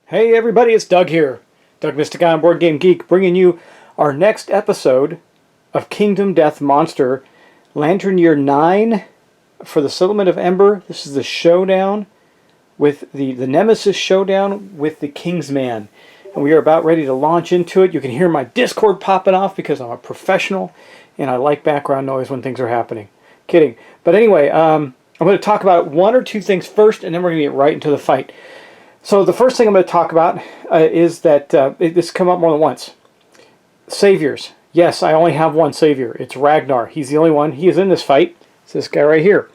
Hey everybody, it's Doug here. Doug Mystic on Board Game Geek, bringing you our next episode of Kingdom Death Monster, Lantern Year 9 for the Settlement of Ember. This is the showdown with the Nemesis showdown with the Kingsman. And we are about ready to launch into it. You can hear my Discord popping off because I'm a professional and I like background noise when things are happening. Kidding. But anyway, I'm going to talk about one or two things first and then we're going to get right into the fight. So the first thing I'm going to talk about is that this come up more than once. Saviors. Yes, I only have one savior. It's Ragnar. He's the only one. He is in this fight. It's this guy right here.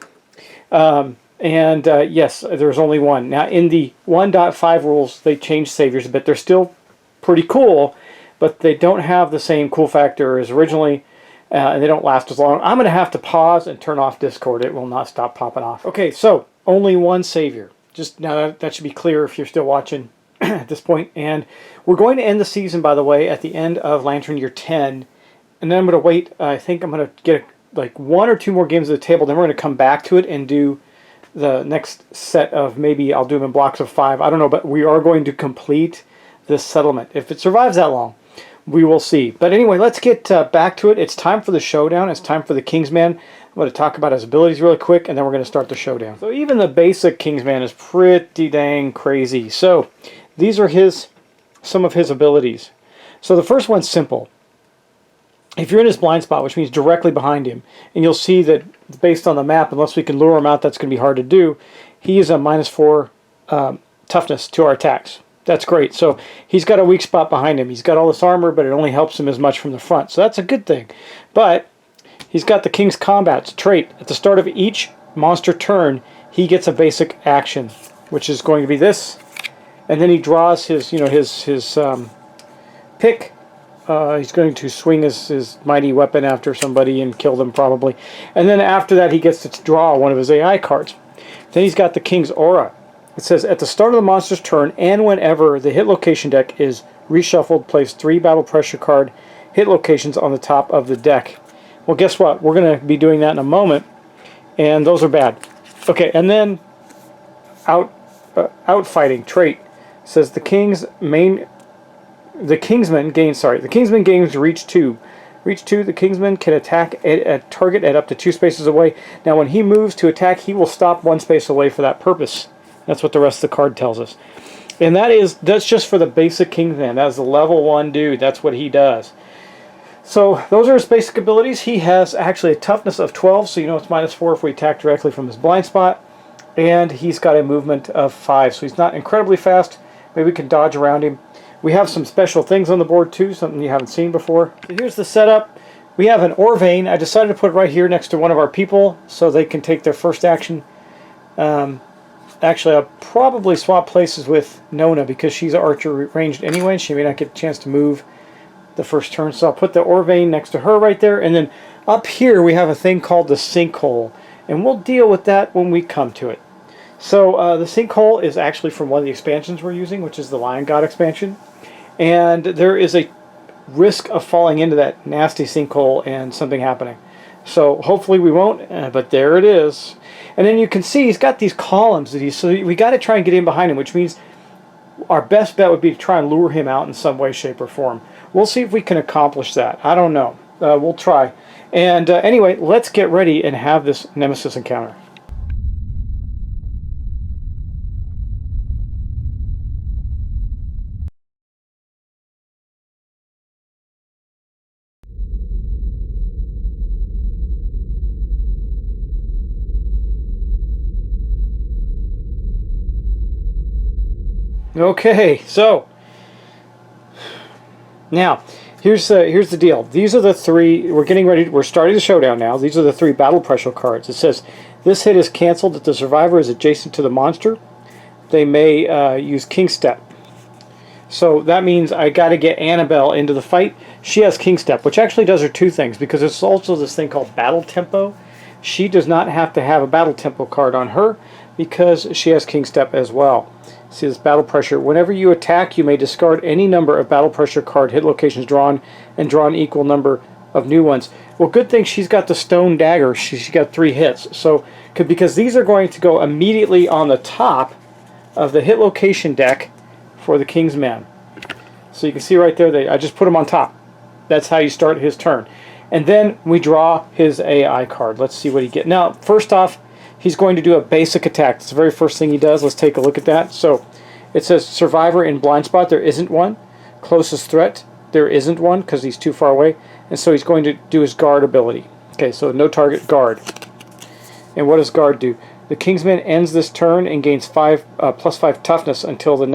Yes, there's only one. Now in the 1.5 rules, they changed saviors a bit. They're still pretty cool, but they don't have the same cool factor as originally, and they don't last as long. I'm going to have to pause and turn off Discord. It will not stop popping off. Okay, so only one savior. Just now, that should be clear if you're still watching at this point. And we're going to end the season, by the way, at the end of Lantern Year 10. And then I'm going to wait. I think I'm going to get like one or two more games at the table. Then we're going to come back to it and do the next set of, maybe I'll do them in blocks of 5. I don't know, but we are going to complete this settlement. If it survives that long, we will see. But anyway, let's get back to it. It's time for the showdown. It's time for the Kingsman. I'm going to talk about his abilities really quick, and then we're going to start the showdown. So even the basic Kingsman is pretty dang crazy. So these are some of his abilities. So the first one's simple. If you're in his blind spot, which means directly behind him, and you'll see that based on the map, unless we can lure him out, that's going to be hard to do. He is a -4 toughness to our attacks. That's great. So he's got a weak spot behind him. He's got all this armor, but it only helps him as much from the front. So that's a good thing. But he's got the King's Combat trait. At the start of each monster turn, he gets a basic action, which is going to be this. And then he draws his pick. He's going to swing his mighty weapon after somebody and kill them probably. And then after that, he gets to draw one of his AI cards. Then he's got the King's Aura. It says, at the start of the monster's turn and whenever the hit location deck is reshuffled, place 3 battle pressure card hit locations on the top of the deck. Well, guess what? We're going to be doing that in a moment, and those are bad. Okay, and then outfighting trait says the Kingsman gains reach 2. Reach 2, the Kingsman can attack a target at up to 2 spaces away. Now, when he moves to attack, he will stop 1 space away for that purpose. That's what the rest of the card tells us. And that's just for the basic Kingsman. That's the level 1 dude. That's what he does. So those are his basic abilities. He has actually a toughness of 12, so you know it's -4 if we attack directly from his blind spot. And he's got a movement of 5, so he's not incredibly fast. Maybe we can dodge around him. We have some special things on the board too, something you haven't seen before. So here's the setup. We have an Orvane. I decided to put it right here next to one of our people so they can take their first action. Actually, I'll probably swap places with Nona because she's archer ranged anyway. She may not get a chance to move the first turn. So I'll put the Orvane next to her right there. And then up here we have a thing called the Sinkhole. And we'll deal with that when we come to it. So the Sinkhole is actually from one of the expansions we're using, which is the Lion God expansion. And there is a risk of falling into that nasty sinkhole and something happening. So hopefully we won't, but there it is. And then you can see he's got these columns that so we got to try and get in behind him, which means our best bet would be to try and lure him out in some way, shape, or form. We'll see if we can accomplish that. I don't know. We'll try. And anyway, let's get ready and have this Nemesis encounter. Okay, so now here's the deal. These are the 3. We're getting ready. We're starting the showdown now. These are the 3 battle pressure cards. It says this hit is canceled if the survivor is adjacent to the monster. They may use King Step. So that means I got to get Annabelle into the fight. She has King Step, which actually does her 2 things because there's also this thing called Battle Tempo. She does not have to have a Battle Tempo card on her because she has King Step as well. See this battle pressure. Whenever you attack, you may discard any number of battle pressure card hit locations drawn and draw an equal number of new ones. Well, good thing she's got the stone dagger. She's got 3 hits. So because these are going to go immediately on the top of the hit location deck for the Kingsman. So you can see right there, I just put him on top. That's how you start his turn. And then we draw his AI card. Let's see what he gets. Now, first off, he's going to do a basic attack. It's the very first thing he does. Let's take a look at that. So it says survivor in blind spot. There isn't one. Closest threat. There isn't one because he's too far away. And so he's going to do his guard ability. Okay, so no target, guard. And what does guard do? The Kingsman ends this turn and gains +5 toughness until the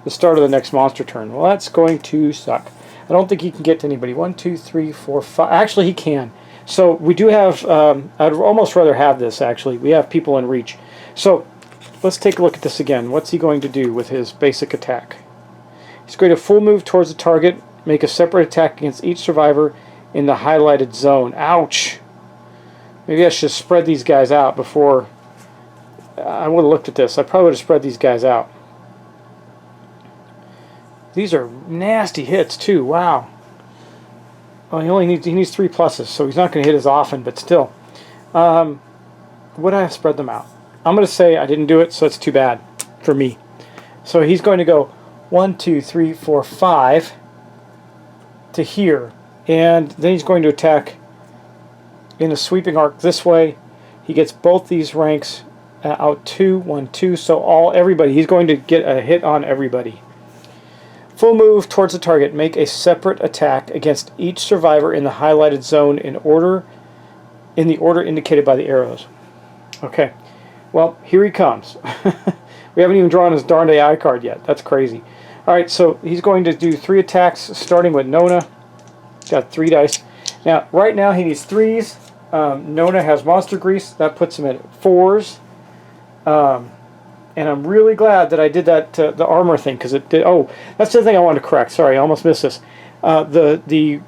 start of the next monster turn. Well, that's going to suck. I don't think he can get to anybody. 1, 2, 3, 4, 5. Actually, he can. So we do have, I'd almost rather have this, actually. We have people in reach. So let's take a look at this again. What's he going to do with his basic attack? He's going to full move towards the target, make a separate attack against each survivor in the highlighted zone. Ouch! Maybe I should spread these guys out before I would have looked at this. I probably would have spread these guys out. These are nasty hits too. Wow. Well, he needs 3 pluses, so he's not going to hit as often, but still. Would I have spread them out? I'm going to say I didn't do it, so it's too bad for me. So he's going to go 1, 2, 3, 4, 5 to here, and then he's going to attack in a sweeping arc this way. He gets both these ranks out 2, 1, 2. So everybody. He's going to get a hit on everybody. Full move towards the target. Make a separate attack against each survivor in the highlighted zone in the order indicated by the arrows. Okay. Well, here he comes. We haven't even drawn his darned AI card yet. That's crazy. Alright, so he's going to do 3 attacks, starting with Nona. Got 3 dice. Now, right now he needs 3s. Nona has Monster Grease. That puts him at 4s. And I'm really glad that I did that the armor thing, because it did. Oh, that's the thing I wanted to correct. Sorry, I almost missed this. The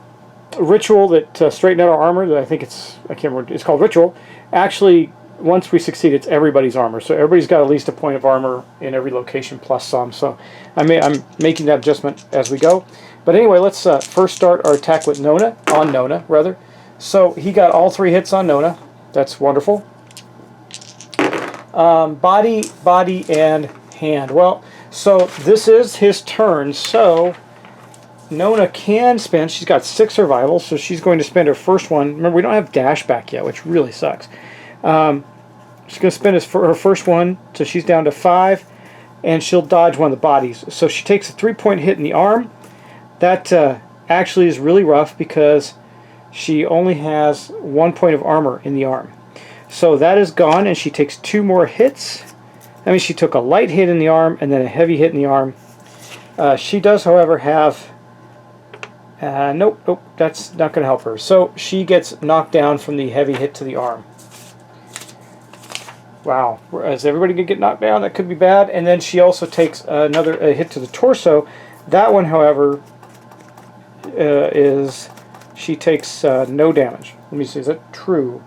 ritual that straightened out our armor, that I can't remember, it's called Ritual. Actually, once we succeed, it's everybody's armor. So everybody's got at least a point of armor in every location plus some. So I'm making that adjustment as we go. But anyway, let's first start our attack with Nona, rather. So he got all 3 hits on Nona. That's wonderful. Body, and hand. Well, so this is his turn. So Nona can spend. She's got 6 survival, so she's going to spend her first one. Remember, we don't have dash back yet, which really sucks. She's going to spend her first one, so she's down to 5, and she'll dodge one of the bodies. So she takes a 3-point hit in the arm. That actually is really rough because she only has 1 point of armor in the arm. So that is gone, and she takes 2 more hits. I mean, she took a light hit in the arm and then a heavy hit in the arm. She does, however, have... nope, that's not going to help her. So she gets knocked down from the heavy hit to the arm. Wow. Is everybody going to get knocked down? That could be bad. And then she also takes another hit to the torso. That one, however, she takes no damage. Let me see, is that true?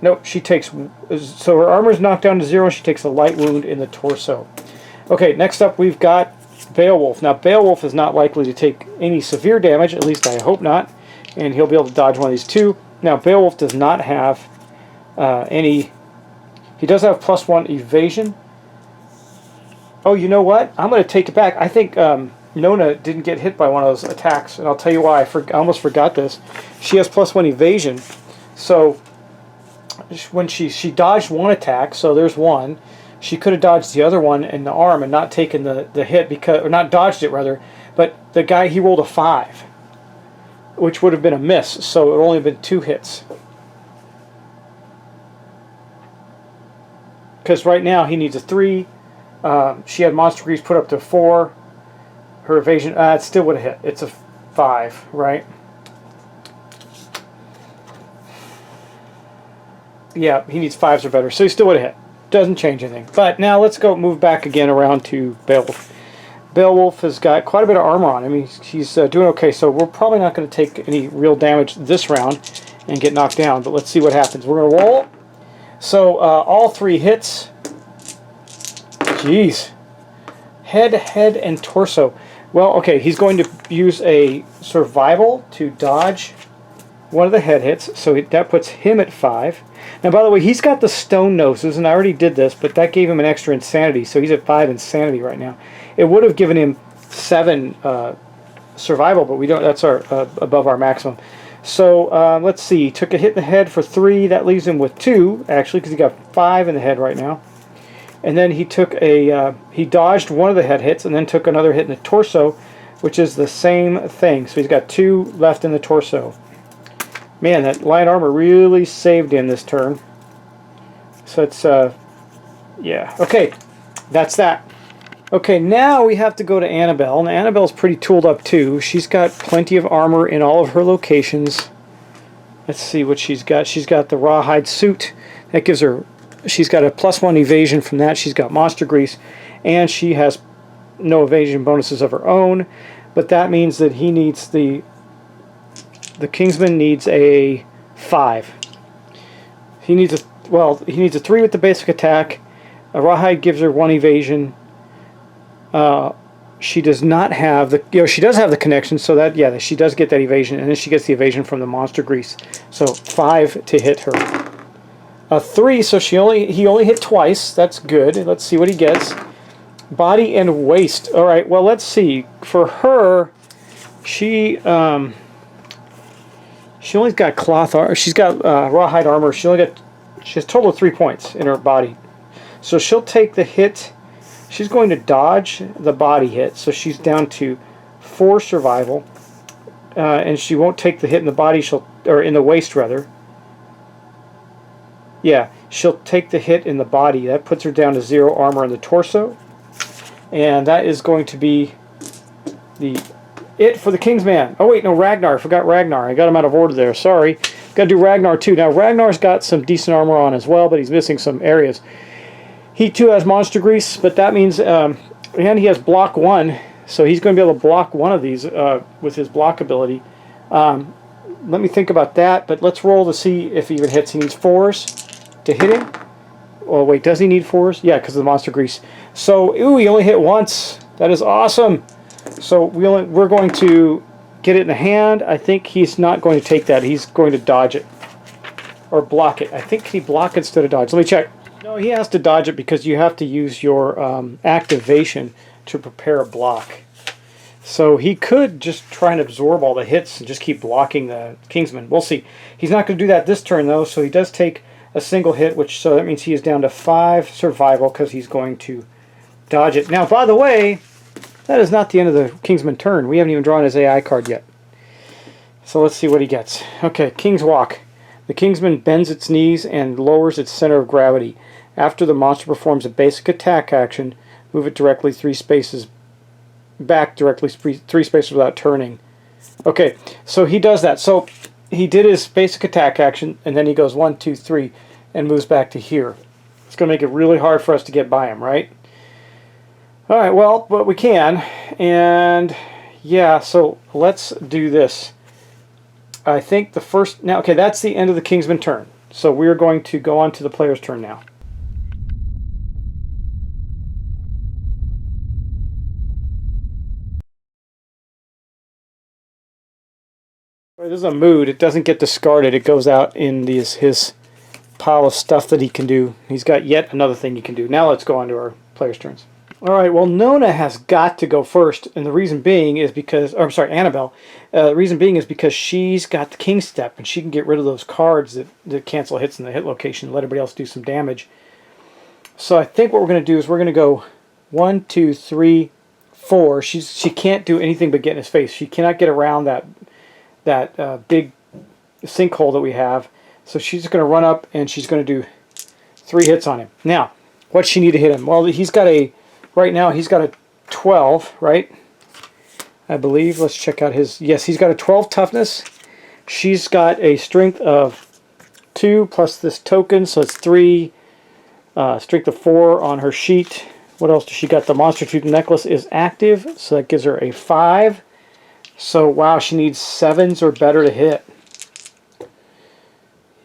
Nope, she takes... So her armor is knocked down to 0, and she takes a light wound in the torso. Okay, next up we've got Beowulf. Now, Beowulf is not likely to take any severe damage, at least I hope not, and he'll be able to dodge one of these 2. Now, Beowulf does not have any... He does have +1 evasion. Oh, you know what? I'm going to take it back. I think Nona didn't get hit by one of those attacks, and I'll tell you why. I almost forgot this. She has +1 evasion, so... when she dodged one attack, so there's one. She could have dodged the other one in the arm and not taken the hit, or not dodged it rather. But the guy, he rolled a 5, which would have been a miss. So it would only have been 2 hits. Because right now he needs a 3. She had Monster Grease put up to 4. Her evasion, it still would have hit. It's a 5, right? Yeah, he needs 5s or better, so he still would have hit. Doesn't change anything. But now let's go move back again around to Beowulf. Beowulf has got quite a bit of armor on him. He's doing okay, so we're probably not going to take any real damage this round and get knocked down, but let's see what happens. We're going to roll. So all 3 hits. Jeez. Head, and torso. Well, okay, he's going to use a survival to dodge one of the head hits, so that puts him at 5. Now, by the way, he's got the stone noses, and I already did this, but that gave him an extra insanity, so he's at 5 insanity right now. It would have given him 7 survival, but we don't. That's our above our maximum. So let's see. He took a hit in the head for 3. That leaves him with 2 actually, because he got 5 in the head right now. And then he took he dodged one of the head hits, and then took another hit in the torso, which is the same thing. So he's got 2 left in the torso. Man, that light armor really saved him this turn. So it's yeah. Okay, that's that. Okay, now we have to go to Annabelle, and Annabelle's pretty tooled up too. She's got plenty of armor in all of her locations. Let's see what she's got. She's got the rawhide suit. That gives her, she's got a +1 evasion from that. She's got monster grease, and she has no evasion bonuses of her own. But that means that he needs the Kingsman needs a 5. He needs he needs a 3 with the basic attack. A rawhide gives her 1 evasion. She does not have the, she does have the connection, so that, yeah, she does get that evasion, and then she gets the evasion from the monster grease. So 5 to hit her. A 3, so he only hit twice. That's good. Let's see what he gets. Body and waist. All right. Well, let's see. For her, she only got cloth armor. She's got rawhide armor. She has a total of 3 points in her body. So she'll take the hit. She's going to dodge the body hit, so she's down to 4 survival, and she won't take the hit in the body. Or in the waist rather. Yeah, she'll take the hit in the body. That puts her down to 0 armor in the torso, and that is going to be it for the Kingsman. Oh wait, no, Ragnar. I forgot Ragnar. I got him out of order there. Sorry. Got to do Ragnar too. Now Ragnar's got some decent armor on as well, but he's missing some areas. He too has monster grease, but that means, and he has block 1, so he's going to be able to block one of these with his block ability. Let me think about that, but let's roll to see if he even hits. He needs 4s to hit him. Oh wait, does he need 4s? Yeah, because of the monster grease. So, ooh, he only hit once. That is awesome. So we're going to get it in the hand. I think he's not going to take that. He's going to dodge it or block it. I think he block instead of dodge. Let me check. No, he has to dodge it because you have to use your activation to prepare a block. So he could just try and absorb all the hits and just keep blocking the Kingsman. We'll see. He's not going to do that this turn though, so he does take a single hit, so that means he is down to 5 survival because he's going to dodge it. Now, by the way, that is not the end of the Kingsman turn. We haven't even drawn his AI card yet. So let's see what he gets. Okay, King's Walk. The Kingsman bends its knees and lowers its center of gravity. After the monster performs a basic attack action, move it directly 3 spaces back, directly 3 spaces without turning. Okay, so he does that. So he did his basic attack action, and then he goes 1, 2, 3, and moves back to here. It's going to make it really hard for us to get by him, right? All right, well, but we can, and yeah, so let's do this. I think the first, now, okay, that's the end of the Kingsman turn. So we're going to go on to the player's turn now. This is a mood. It doesn't get discarded. It goes out in his pile of stuff that he can do. He's got yet another thing he can do. Now let's go on to our player's turns. Alright, well, Nona has got to go first, and the reason being is because, or I'm sorry, Annabelle. The reason being is because she's got the King Step, and she can get rid of those cards that cancel hits in the hit location and let everybody else do some damage. So I think what we're going to do is we're going to go 1, 2, 3, 4. She can't do anything but get in his face. She cannot get around that big sinkhole that we have. So she's just going to run up, and she's going to do 3 hits on him. Now, what's she need to hit him? Well, he's got a... Right now, he's got a 12, right? I believe. Let's check out his... Yes, he's got a 12 toughness. She's got a strength of 2 plus this token, so it's 3. Strength of 4 on her sheet. What else does she got? The Monster Tooth necklace is active, so that gives her a 5. So, wow, she needs 7s or better to hit.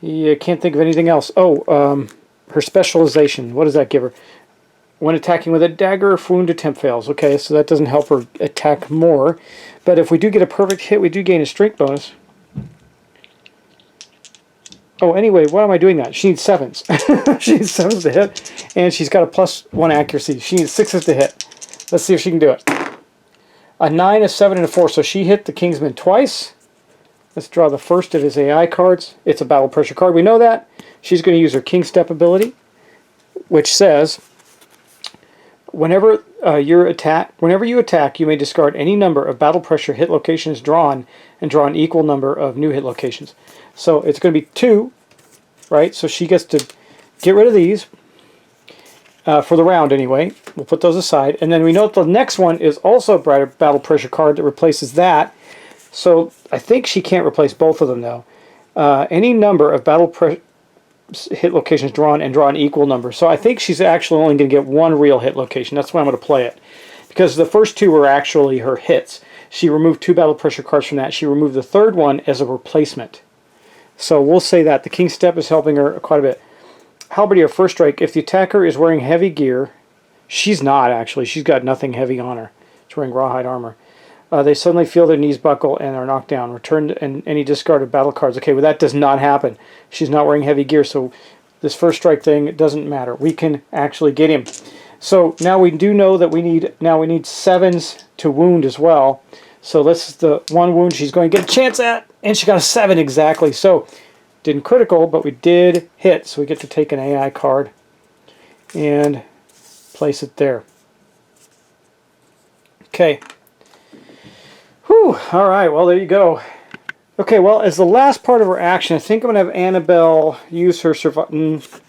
Yeah, can't think of anything else. Oh, her specialization. What does that give her? When attacking with a dagger, if wound attempt fails. Okay, so that doesn't help her attack more. But if we do get a perfect hit, we do gain a strength bonus. Oh, anyway, why am I doing that? She needs 7s. She needs 7s to hit. And she's got a +1 accuracy. She needs 6s to hit. Let's see if she can do it. A 9, a 7, and a 4. So she hit the Kingsman twice. Let's draw the first of his AI cards. It's a battle pressure card. We know that. She's going to use her King Step ability, which says, whenever you attack, you may discard any number of battle pressure hit locations drawn and draw an equal number of new hit locations. So it's going to be 2, right? So she gets to get rid of these for the round anyway. We'll put those aside. And then we know that the next one is also a battle pressure card that replaces that. So I think she can't replace both of them, though. Any number of battle pressure hit locations drawn and draw an equal number. So I think she's actually only going to get 1 real hit location. That's why I'm going to play it. Because the first 2 were actually her hits. She removed 2 battle pressure cards from that. She removed the third one as a replacement. So we'll say that. The King Step is helping her quite a bit. Halberdier, first strike. If the attacker is wearing heavy gear, she's not actually. She's got nothing heavy on her. She's wearing rawhide armor. They suddenly feel their knees buckle and are knocked down. Return any discarded battle cards. Okay, well that does not happen. She's not wearing heavy gear, so this first strike thing, it doesn't matter. We can actually get him. So now we do know that we need 7s to wound as well. So this is the 1 wound she's going to get a chance at, and she got a 7 exactly. So didn't critical, but we did hit. So we get to take an AI card and place it there. Okay. Whew, alright, well there you go. Okay, well as the last part of her action, I think I'm going to have Annabelle use her survive.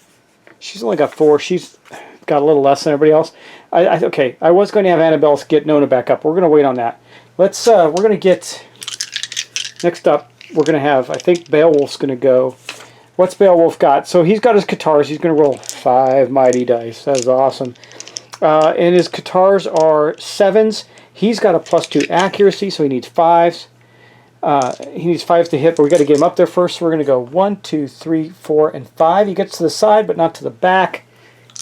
She's only got 4. She's got a little less than everybody else. Okay, I was going to have Annabelle get Nona back up. We're going to wait on that. Let's, we're going to get, next up, we're going to have, I think Beowulf's going to go. What's Beowulf got? So he's got his Katars. He's going to roll 5 mighty dice. That is awesome. And his Katars are 7s. He's got a +2 accuracy, so he needs 5s. He needs 5s to hit, but we got to get him up there first. So we're going to go 1, 2, 3, 4, and 5. He gets to the side, but not to the back.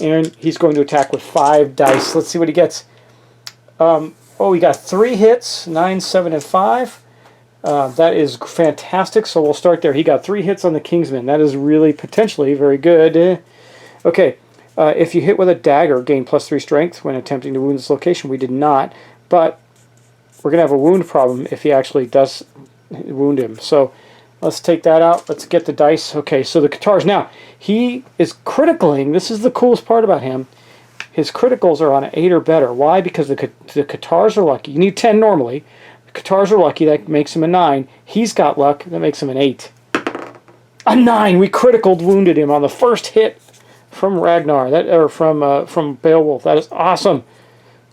And he's going to attack with 5 dice. Let's see what he gets. Oh, he got 3 hits, 9, 7, and 5. That is fantastic, so we'll start there. He got 3 hits on the Kingsman. That is really potentially very good. Okay, if you hit with a dagger, gain +3 strength when attempting to wound this location. We did not, but we're going to have a wound problem if he actually does wound him. So let's take that out. Let's get the dice. Okay, so the Katars. Now, he is criticaling. This is the coolest part about him. His criticals are on an 8 or better. Why? Because the Katars are lucky. You need 10 normally. The Katars are lucky. That makes him a 9. He's got luck. That makes him an 8. A 9! We criticaled wounded him on the first hit from Ragnar. From Beowulf. That is awesome.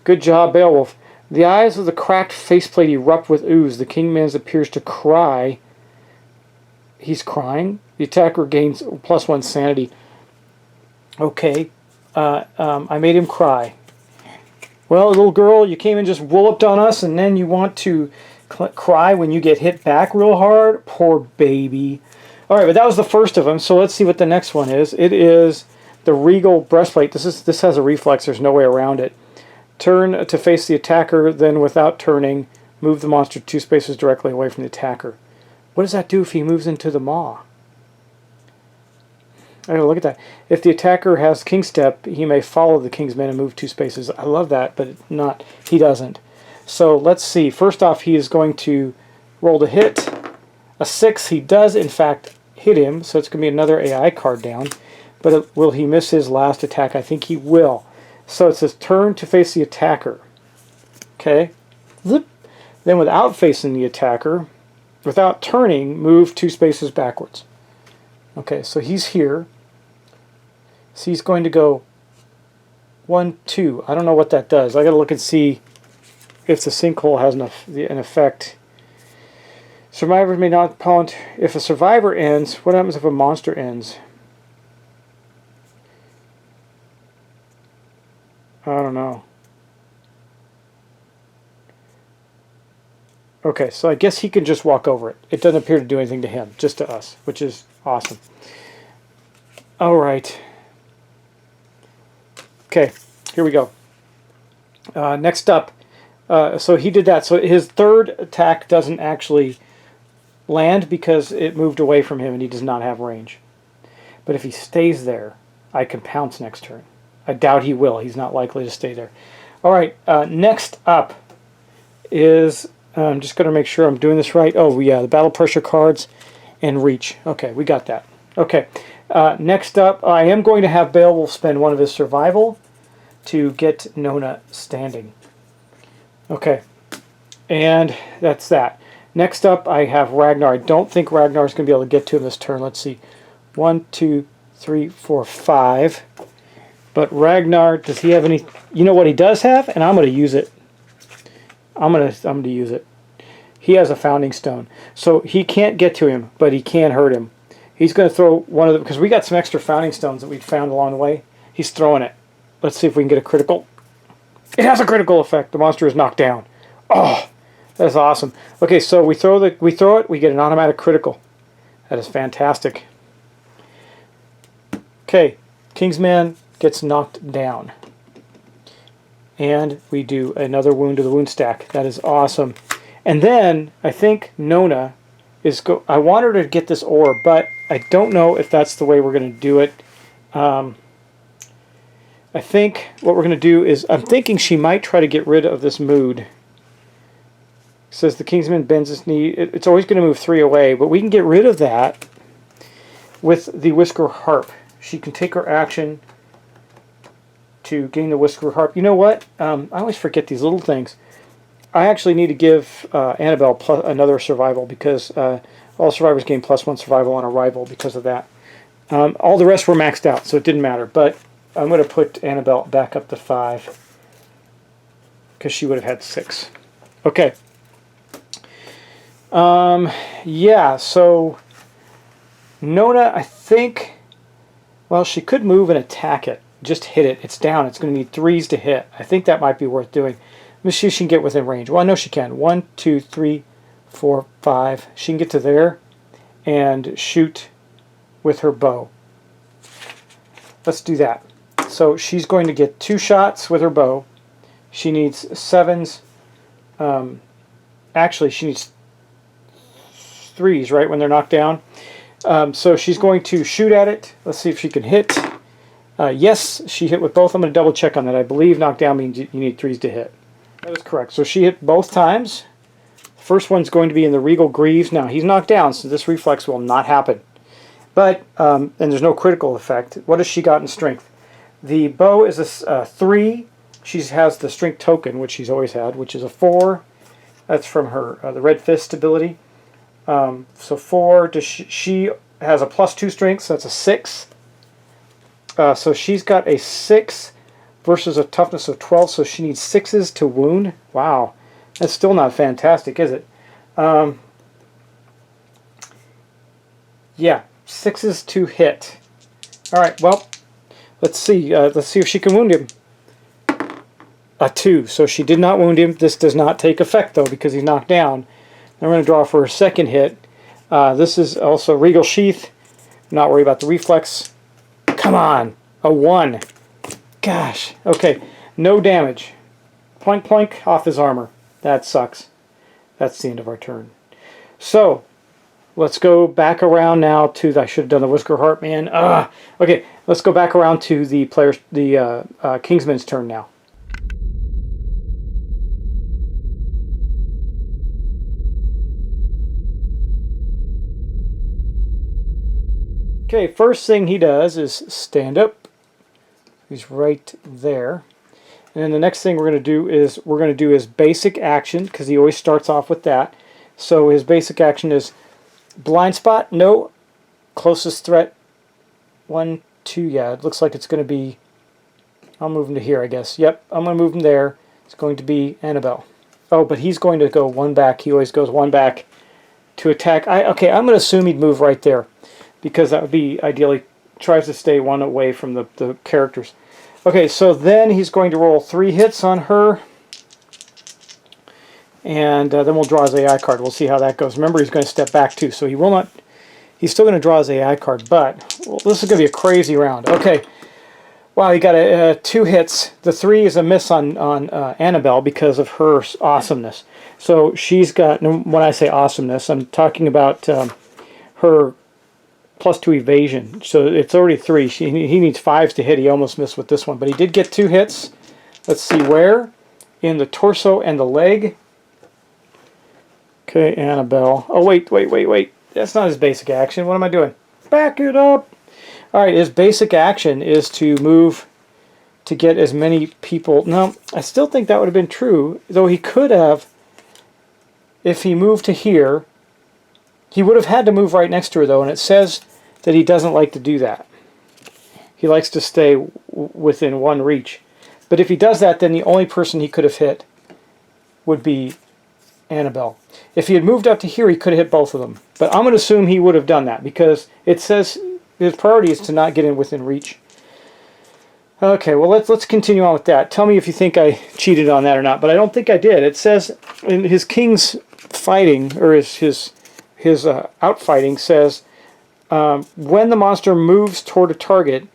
Good job, Beowulf. The eyes of the cracked faceplate erupt with ooze. The Kingman appears to cry. He's crying. The attacker gains +1 sanity. Okay. I made him cry. Well, little girl, you came and just walloped on us, and then you want to cry when you get hit back real hard? Poor baby. Alright, but that was the first of them, so let's see what the next one is. It is the Regal Breastplate. This has a reflex. There's no way around it. Turn to face the attacker, then without turning, move the monster 2 spaces directly away from the attacker. What does that do if he moves into the maw? I gotta look at that. If the attacker has King Step, he may follow the Kingsman and move 2 spaces. I love that, but not. He doesn't. So let's see. First off, he is going to roll to hit. A 6. He does, in fact, hit him, so it's going to be another AI card down. But will he miss his last attack? I think he will. So it says turn to face the attacker. Okay. Zip. Then without facing the attacker, without turning, move 2 spaces backwards. Okay, so he's here. So he's going to go 1, 2. I don't know what that does. I got to look and see if the sinkhole has an effect. Survivors may not pollen. If a survivor ends, what happens if a monster ends? I don't know. Okay, so I guess he can just walk over it. It doesn't appear to do anything to him, just to us, which is awesome. All right. Okay, here we go. Next up, so he did that. So his third attack doesn't actually land because it moved away from him and he does not have range. But if he stays there, I can pounce next turn. I doubt he will. He's not likely to stay there. All right, next up is, I'm just going to make sure I'm doing this right. Oh, yeah, the battle pressure cards and reach. Okay, we got that. Okay, next up, I am going to have Beowulf spend one of his survival to get Nona standing. Okay, and that's that. Next up, I have Ragnar. I don't think Ragnar's going to be able to get to him this turn. Let's see. 1, 2, 3, 4, 5. But Ragnar, does he have any... You know what he does have? And I'm going to use it. I'm going to use it. He has a Founding Stone. So he can't get to him, but he can hurt him. He's going to throw one of them... Because we got some extra Founding Stones that we found along the way. He's throwing it. Let's see if we can get a critical. It has a critical effect. The monster is knocked down. Oh! That's awesome. Okay, so we throw it, we get an automatic critical. That is fantastic. Okay, Kingsman gets knocked down. And we do another wound to the wound stack. That is awesome. And then, I think Nona is... I want her to get this ore, but I don't know if that's the way we're going to do it. I think what we're going to do is... I'm thinking she might try to get rid of this mood. Says the Kingsman bends his knee. It's always going to move 3 away, but we can get rid of that with the Whisker Harp. She can take her action to gain the Whisker Harp. You know what? I always forget these little things. I actually need to give Annabelle another survival because all survivors gain +1 survival on arrival because of that. All the rest were maxed out, so it didn't matter. But I'm going to put Annabelle back up to 5 because she would have had 6. Okay. Yeah, so Nona, I think, well, she could move and attack it. Just hit it. It's down. It's going to need 3s to hit. I think that might be worth doing. Let me see if she can get within range. Well, I know she can. 1, 2, 3, 4, 5. She can get to there and shoot with her bow. Let's do that. So she's going to get 2 shots with her bow. She needs 7s. Actually, she needs 3s, right, when they're knocked down. So she's going to shoot at it. Let's see if she can hit. Yes, she hit with both. I'm going to double check on that. I believe knockdown means you need 3s to hit. That is correct. So she hit both times. First one's going to be in the Regal Greaves. Now, he's knocked down, so this reflex will not happen. But, and there's no critical effect. What has she got in strength? The bow is a 3. She has the strength token, which she's always had, which is a 4. That's from her the Red Fist ability. So 4. She has a +2 strength, so that's a 6. So she's got a 6 versus a toughness of 12, so she needs 6s to wound. Wow. That's still not fantastic, is it? Yeah, 6s to hit. Alright, well, let's see. Let's see if she can wound him. A 2, so she did not wound him. This does not take effect, though, because he's knocked down. Then we're going to draw for her second hit. This is also Regal Sheath. Not worry about the reflex. Come on! A 1. Gosh. Okay, no damage. Plank, plank off his armor. That sucks. That's the end of our turn. So, let's go back around now to the, I should have done the Whisker Harp, man. Okay, let's go back around to the players, the Kingsman's turn now. Okay, first thing he does is stand up. He's right there. And then the next thing we're going to do his basic action, because he always starts off with that. So his basic action is blind spot, no. Closest threat, 1, 2, yeah, it looks like it's going to be, I'll move him to here, I guess. Yep, I'm going to move him there. It's going to be Annabelle. Oh, but he's going to go 1 back. He always goes 1 back to attack. Okay, I'm going to assume he'd move right there, because that would be, ideally, tries to stay 1 away from the characters. Okay, so then he's going to roll 3 hits on her, and then we'll draw his AI card. We'll see how that goes. Remember, he's going to step back too, so he will not. He's still going to draw his AI card, but well, this is going to be a crazy round. Okay, wow, he got 2 hits. The 3 is a miss on Annabelle because of her awesomeness. So she's got. When I say awesomeness, I'm talking about her +2 evasion, so it's already 3. He needs 5s to hit. He almost missed with this one, but he did get 2 hits. Let's see where. in the torso and the leg. Okay, Annabelle. Oh, wait. That's not his basic action. What am I doing? Back it up. All right, his basic action is to move to get as many people. No, I still think that would have been true, though he could have, if he moved to here, he would have had to move right next to her, though, and it says that he doesn't like to do that. He likes to stay within one reach. But if he does that, then the only person he could have hit would be Annabelle. If he had moved up to here, he could have hit both of them. But I'm going to assume he would have done that, because it says his priority is to not get in within reach. Okay, well, let's continue on with that. Tell me if you think I cheated on that or not, but I don't think I did. It says in his king's fighting, or his outfighting, says when the monster moves toward a target,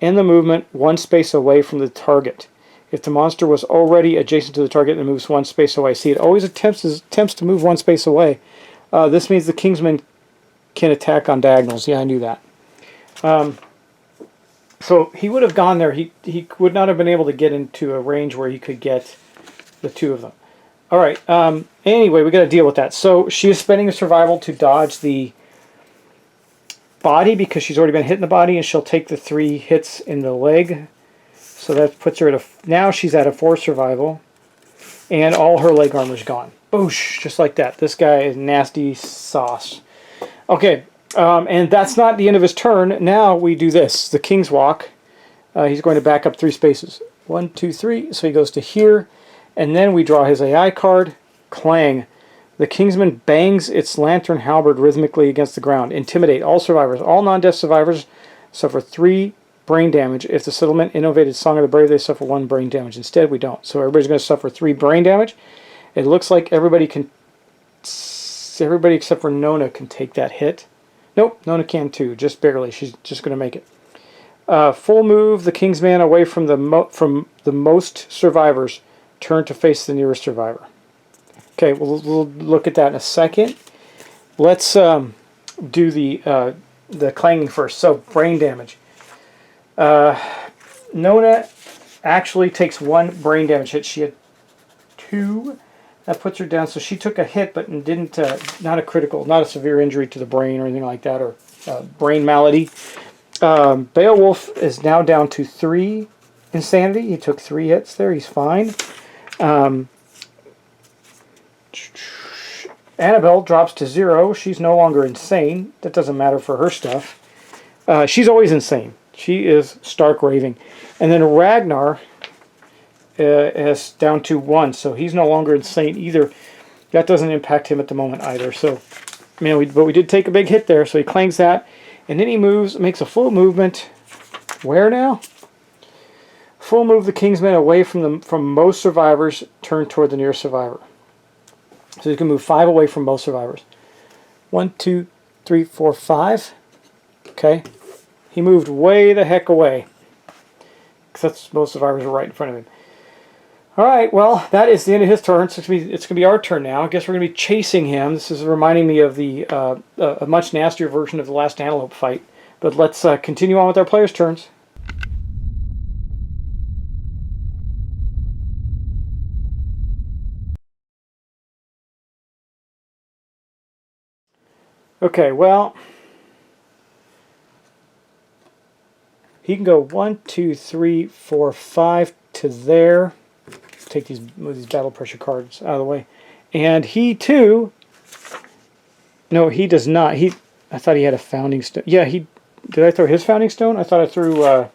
end the movement one space away from the target. If the monster was already adjacent to the target, it moves one space away. See, it always attempts to move one space away. This means the Kingsman can attack on diagonals. Yeah, I knew that. So he would have gone there. He would not have been able to get into a range where he could get the two of them. All right. Anyway, we got to deal with that. So she is spending a survival to dodge the body because she's already been hit in the body, and she'll take the 3 hits in the leg. So that puts her at now she's at a 4 survival, and all her leg armor's gone. Boosh, just like that. This guy is nasty sauce. Okay. And that's not the end of his turn. Now we do this. The King's Walk. He's going to back up 3 spaces. 1, 2, 3. So he goes to here. And then we draw his AI card. Clang. The Kingsman bangs its lantern halberd rhythmically against the ground. Intimidate all survivors. All non-death survivors suffer 3 brain damage. If the settlement innovated Song of the Brave, they suffer 1 brain damage. Instead, we don't. So everybody's going to suffer 3 brain damage. It looks like everybody except for Nona can take that hit. Nope, Nona can too, just barely. She's just going to make it. Full move, the Kingsman away from the most survivors. Turn to face the nearest survivor. Okay, we'll look at that in a second. Let's do the clanging first. So, brain damage. Nona actually takes 1 brain damage hit. She had 2. That puts her down. So she took a hit, but didn't, not a critical, not a severe injury to the brain or anything like that, or brain malady. Beowulf is now down to 3 insanity. He took 3 hits there. He's fine. Annabelle drops to 0. She's no longer insane. That doesn't matter for her stuff. She's always insane. She is stark raving. And then Ragnar is down to 1, so he's no longer insane either. That doesn't impact him at the moment either. So, but we did take a big hit there, so he clangs that. And then he moves, makes a full movement. Where now? Full move the Kingsman away from most survivors, turn toward the nearest survivor. So he can move 5 away from most survivors. 1, 2, 3, 4, 5. Okay. He moved way the heck away. Because most survivors are right in front of him. Alright, well, that is the end of his turn. So it's going to be our turn now. I guess we're going to be chasing him. This is reminding me of a much nastier version of the last antelope fight. But let's continue on with our players' turns. Okay, well, he can go 1, 2, 3, 4, 5 to there. Take these battle pressure cards out of the way. And he too, no, he does not. I thought he had a founding stone. Yeah, did I throw his founding stone? I thought I threw, no,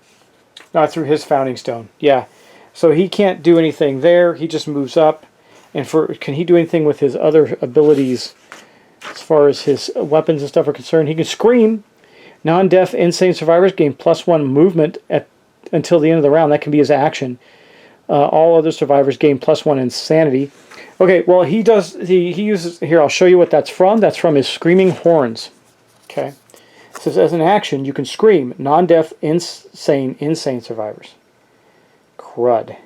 I threw his founding stone. Yeah, so he can't do anything there. He just moves up. And can he do anything with his other abilities as far as his weapons and stuff are concerned? He can scream. Non-deaf insane survivors gain +1 movement until the end of the round. That can be his action. All other survivors gain +1 insanity. Okay, well, he uses, here, I'll show you what that's from. That's from his screaming horns. Okay. It says, as an action, you can scream non-deaf insane survivors. Crud.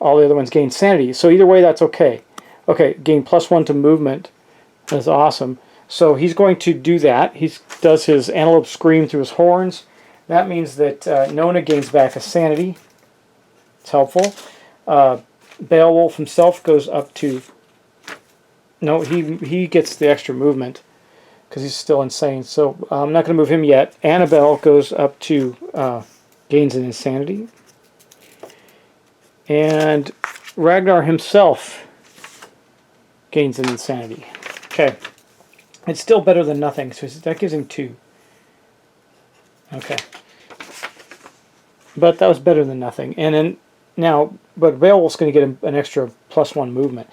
All the other ones gain sanity. So either way, that's okay. Okay, gain +1 to movement. That's awesome. So he's going to do that. He does his antelope scream through his horns. That means that Nona gains back a sanity. It's helpful. Beowulf himself goes up to... No, he gets the extra movement because he's still insane. So I'm not going to move him yet. Annabelle goes up to... gains an insanity. And Ragnar himself gains an insanity. Okay. It's still better than nothing, so that gives him 2. Okay. But that was better than nothing. And then now, but Beowulf's going to get an extra +1 movement.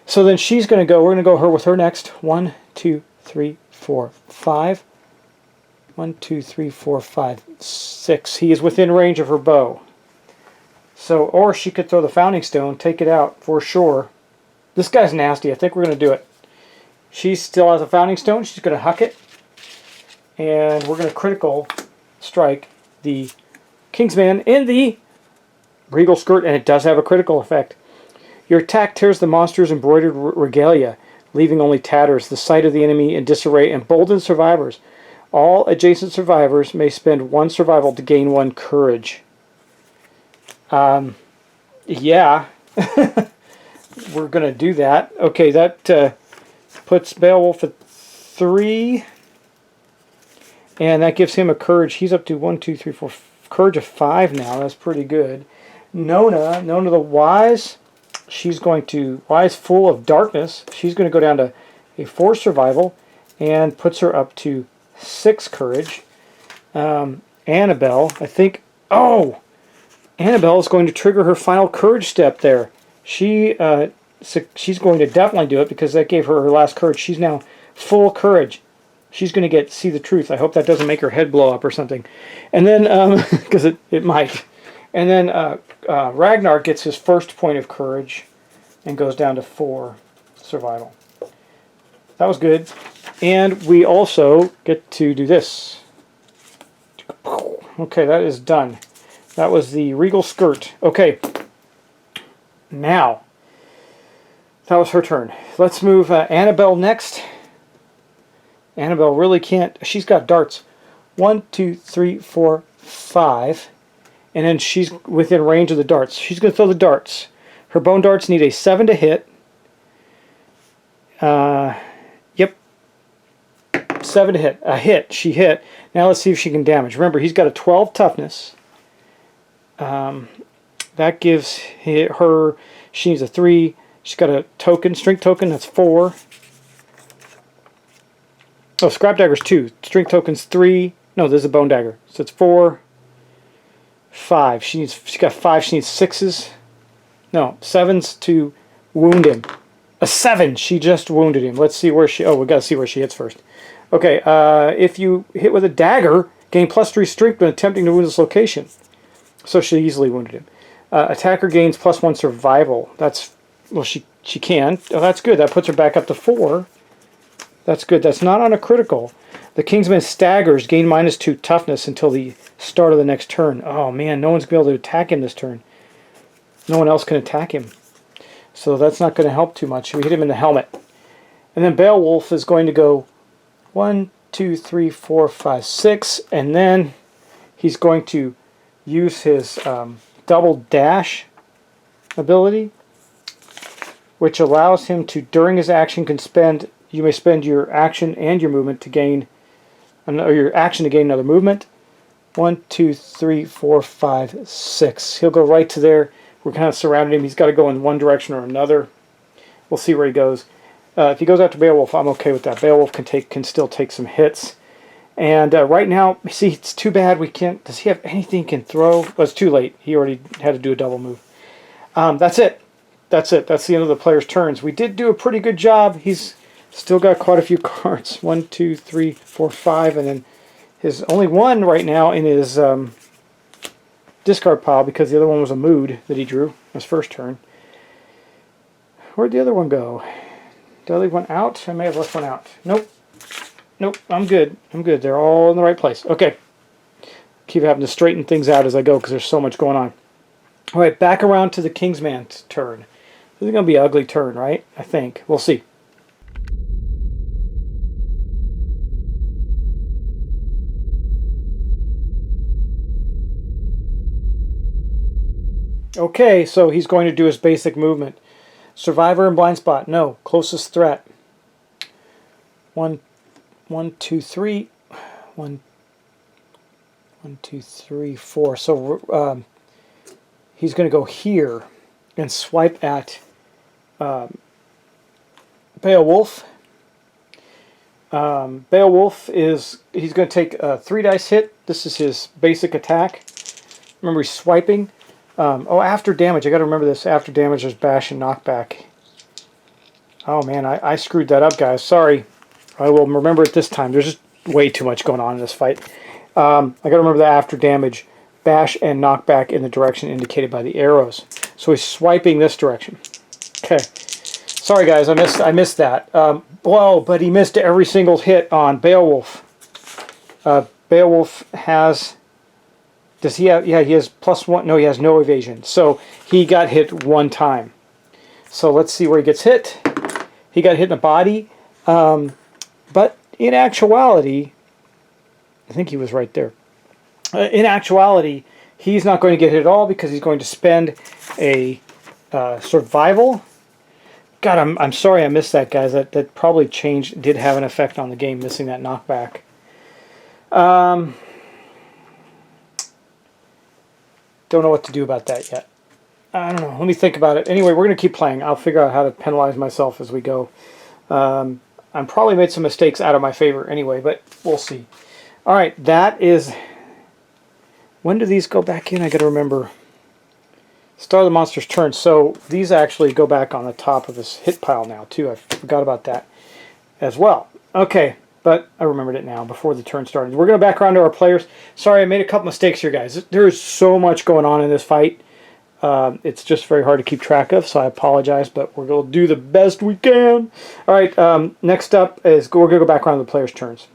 So then she's going to go, we're going to go her with her next. 1, 2, 3, 4, 5. 1, 2, 3, 4, 5, 6. He is within range of her bow. So, or she could throw the Founding Stone, take it out for sure. This guy's nasty. I think we're going to do it. She still has a Founding Stone. She's going to huck it. And we're going to critical strike the Kingsman in the Regal Skirt, and it does have a critical effect. Your attack tears the monster's embroidered regalia, leaving only tatters. The sight of the enemy in disarray emboldens survivors. All adjacent survivors may spend 1 survival to gain 1 courage. Yeah. We're going to do that. Okay, that puts Beowulf at 3. And that gives him a courage. He's up to 1, 2, 3, 4. Courage of 5 now. That's pretty good. Nona the Wise. She's going to... Wise full of darkness. She's going to go down to a 4 survival. And puts her up to 6 courage. Annabelle, I think... Oh! Annabelle is going to trigger her final courage step there. She's going to definitely do it because that gave her her last courage. She's now full courage. She's going to see the truth. I hope that doesn't make her head blow up or something. And then, because it might. And then Ragnar gets his first point of courage and goes down to 4 survival. That was good. And we also get to do this. Okay, that is done. That was the Regal Skirt. Okay. Now, that was her turn. Let's move Annabelle next. Annabelle really can't... She's got darts. 1, 2, 3, 4, 5. And then she's within range of the darts. She's going to throw the darts. Her bone darts need a 7 to hit. Yep. 7 to hit. A hit. She hit. Now let's see if she can damage. Remember, he's got a 12 toughness. That gives her... She needs a 3. She's got a token. Strength token. That's 4. Oh, Scrap Dagger's 2. Strength token's 3. No, there's a Bone Dagger. So it's 4. 5. She's got 5. She needs 6s. No, 7s to wound him. A 7. She just wounded him. Let's see where she... Oh, we got to see where she hits first. Okay, if you hit with a dagger, gain +3 strength when attempting to wound this location. So she easily wounded him. Attacker gains +1 survival. That's... Well, she can. Oh, that's good. That puts her back up to 4. That's good. That's not on a critical. The Kingsman staggers, gain -2 toughness until the start of the next turn. Oh man, no one's going to be able to attack him this turn. No one else can attack him. So that's not going to help too much. We hit him in the helmet. And then Beowulf is going to go 1, 2, 3, 4, 5, 6. And then he's going to use his double dash ability, which allows him to, during his action, you may spend your action and your movement to gain, or your action to gain another movement. 1, 2, 3, 4, 5, 6. He'll go right to there. We're kind of surrounding him. He's got to go in one direction or another. We'll see where he goes. If he goes after Beowulf, I'm okay with that. Beowulf can still take some hits. And right now, see, it's too bad we can't... Does he have anything he can throw? Well, it's too late. He already had to do a double move. That's it. That's it. That's the end of the player's turns. We did do a pretty good job. He's still got quite a few cards. 1, 2, 3, 4, 5, and then his only one right now in his discard pile because the other one was a mood that he drew his first turn. Where'd the other one go? Did I leave one out? I may have left one out. Nope. Nope. I'm good. I'm good. They're all in the right place. Okay. Keep having to straighten things out as I go because there's so much going on. All right, back around to the Kingsman's turn. This is going to be an ugly turn, right? I think. We'll see. Okay, so he's going to do his basic movement. Survivor and blind spot. No. Closest threat. 1, 1, 2, 3. 1, 1, 2, 3, 4. So he's going to go here and swipe at Beowulf. Beowulf he's going to take a 3 dice hit. This is his basic attack. Remember, he's swiping. Oh, after damage. I got to remember this. After damage, there's bash and knockback. Oh man, I screwed that up, guys. Sorry. I will remember it this time. There's just way too much going on in this fight. I got to remember that after damage, bash and knockback in the direction indicated by the arrows. So he's swiping this direction. Okay. Sorry, guys. I missed that. Whoa, but he missed every single hit on Beowulf. Beowulf has... Does he have... Yeah, he has +1. No, he has no evasion. So he got hit 1 time. So let's see where he gets hit. He got hit in the body. But in actuality... I think he was right there. In actuality, he's not going to get hit at all because he's going to spend a survival... God, I'm sorry I missed that, guys. That probably did have an effect on the game, missing that knockback. Don't know what to do about that yet. I don't know. Let me think about it. Anyway, we're going to keep playing. I'll figure out how to penalize myself as we go. I probably made some mistakes out of my favor anyway, but we'll see. All right, that is... When do these go back in? I got to remember. Start of the monster's turn. So these actually go back on the top of his hit pile now, too. I forgot about that as well. Okay, but I remembered it now before the turn started. We're going to back around to our players. Sorry, I made a couple mistakes here, guys. There is so much going on in this fight. It's just very hard to keep track of, so I apologize, but we're going to do the best we can. All right, next up is we're going to go back around to the players' turns.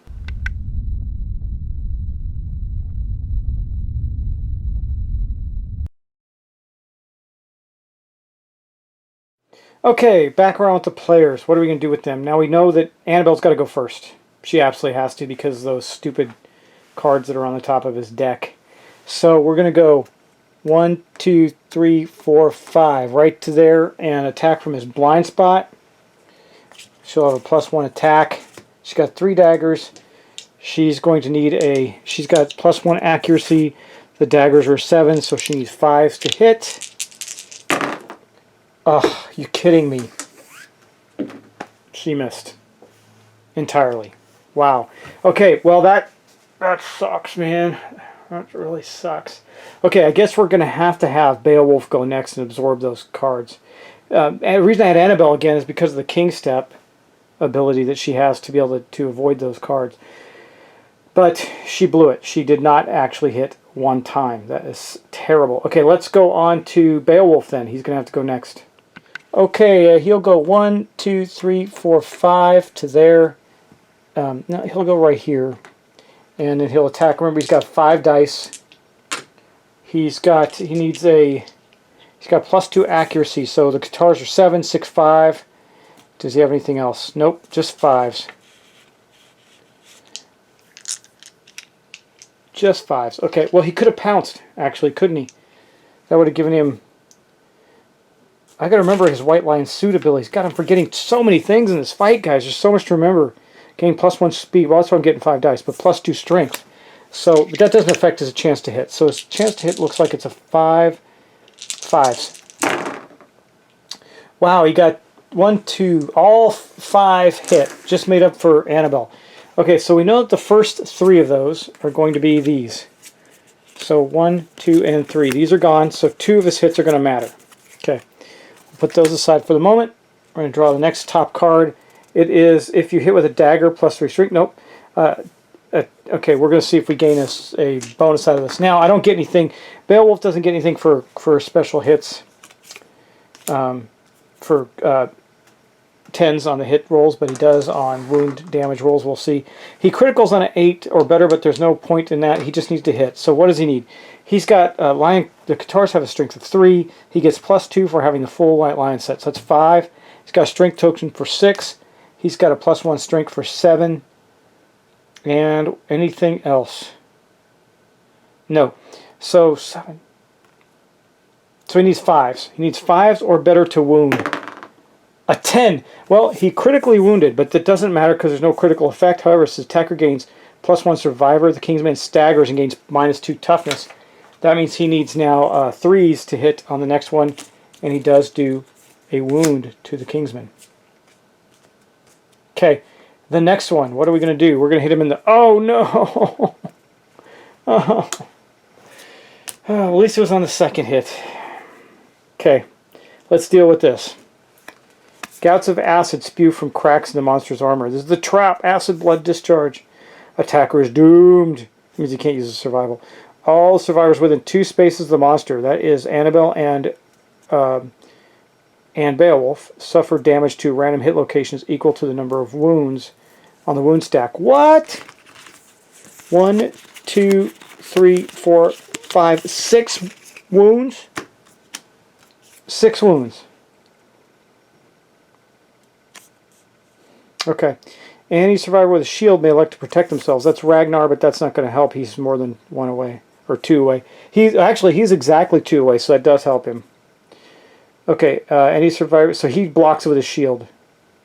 Okay, back around with the players. What are we going to do with them? Now we know that Annabelle's got to go first. She absolutely has to because of those stupid cards that are on the top of his deck. So we're going to go 1, 2, 3, 4, 5 right to there and attack from his blind spot. She'll have a +1 attack. She's got 3 daggers. She's going to need she's got +1 accuracy. The daggers are 7, so she needs 5s to hit. Oh, you kidding me? She missed entirely. Wow. Okay, well that sucks, man. That really sucks. Okay, I guess we're going to have Beowulf go next and absorb those cards. And the reason I had Annabelle again is because of the King Step ability that she has to be able to avoid those cards. But she blew it. She did not actually hit 1 time. That is terrible. Okay, let's go on to Beowulf then. He's going to have to go next. Okay, he'll go 1, 2, 3, 4, 5 to there. No, he'll go right here. And then he'll attack. Remember, he's got 5 dice. He's got +2 accuracy, so the guitars are 7, 6, 5. Does he have anything else? Nope, just 5s. Just 5s. Okay, well, he could have pounced, actually, couldn't he? That would have given him... I gotta remember his White Lion suit abilities. God, I'm forgetting so many things in this fight, guys. There's so much to remember. Gain +1 speed. Well, that's why I'm getting 5 dice, but +2 strength. So, but that doesn't affect his chance to hit. So his chance to hit looks like it's a 5. 5s. Wow, he got 1, 2, all 5 hit. Just made up for Annabelle. Okay, so we know that the first 3 of those are going to be these. So 1, 2, and 3. These are gone, so 2 of his hits are going to matter. Okay. Put those aside for the moment. We're going to draw the next top card. It is if you hit with a dagger +3 strength. Nope. Okay, we're going to see if we gain a bonus out of this. Now, I don't get anything. Beowulf doesn't get anything for special hits. For 10s on the hit rolls, but he does on wound damage rolls. We'll see. He criticals on an 8 or better, but there's no point in that. He just needs to hit. So what does he need? He's got the guitars have a strength of 3. He gets +2 for having the full White Lion set, so that's 5. He's got a strength token for 6. He's got a +1 strength for 7. And anything else? No. So 7. So he needs 5s. He needs 5s or better to wound. A 10. Well, he critically wounded, but that doesn't matter because there's no critical effect. However, his attacker gains +1 survivor. The Kingsman staggers and gains -2 toughness. That means he needs now 3s to hit on the next one, and he does do a wound to the Kingsman. Okay, the next one. What are we going to do? We're going to hit him in the... Oh, no! Oh. At least it was on the second hit. Okay, let's deal with this. Gouts of acid spew from cracks in the monster's armor. This is the trap. Acid blood discharge. Attacker is doomed. It means he can't use his survival. All survivors within 2 spaces of the monster, that is Annabelle and Beowulf, suffer damage to random hit locations equal to the number of wounds on the wound stack. What? 1, 2, 3, 4, 5, 6 wounds? 6 wounds. Okay. Any survivor with a shield may elect to protect themselves. That's Ragnar, but that's not going to help. He's more than 1 away. Or 2 away. He's exactly 2 away, so that does help him. Okay, any survivor... So he blocks it with his shield.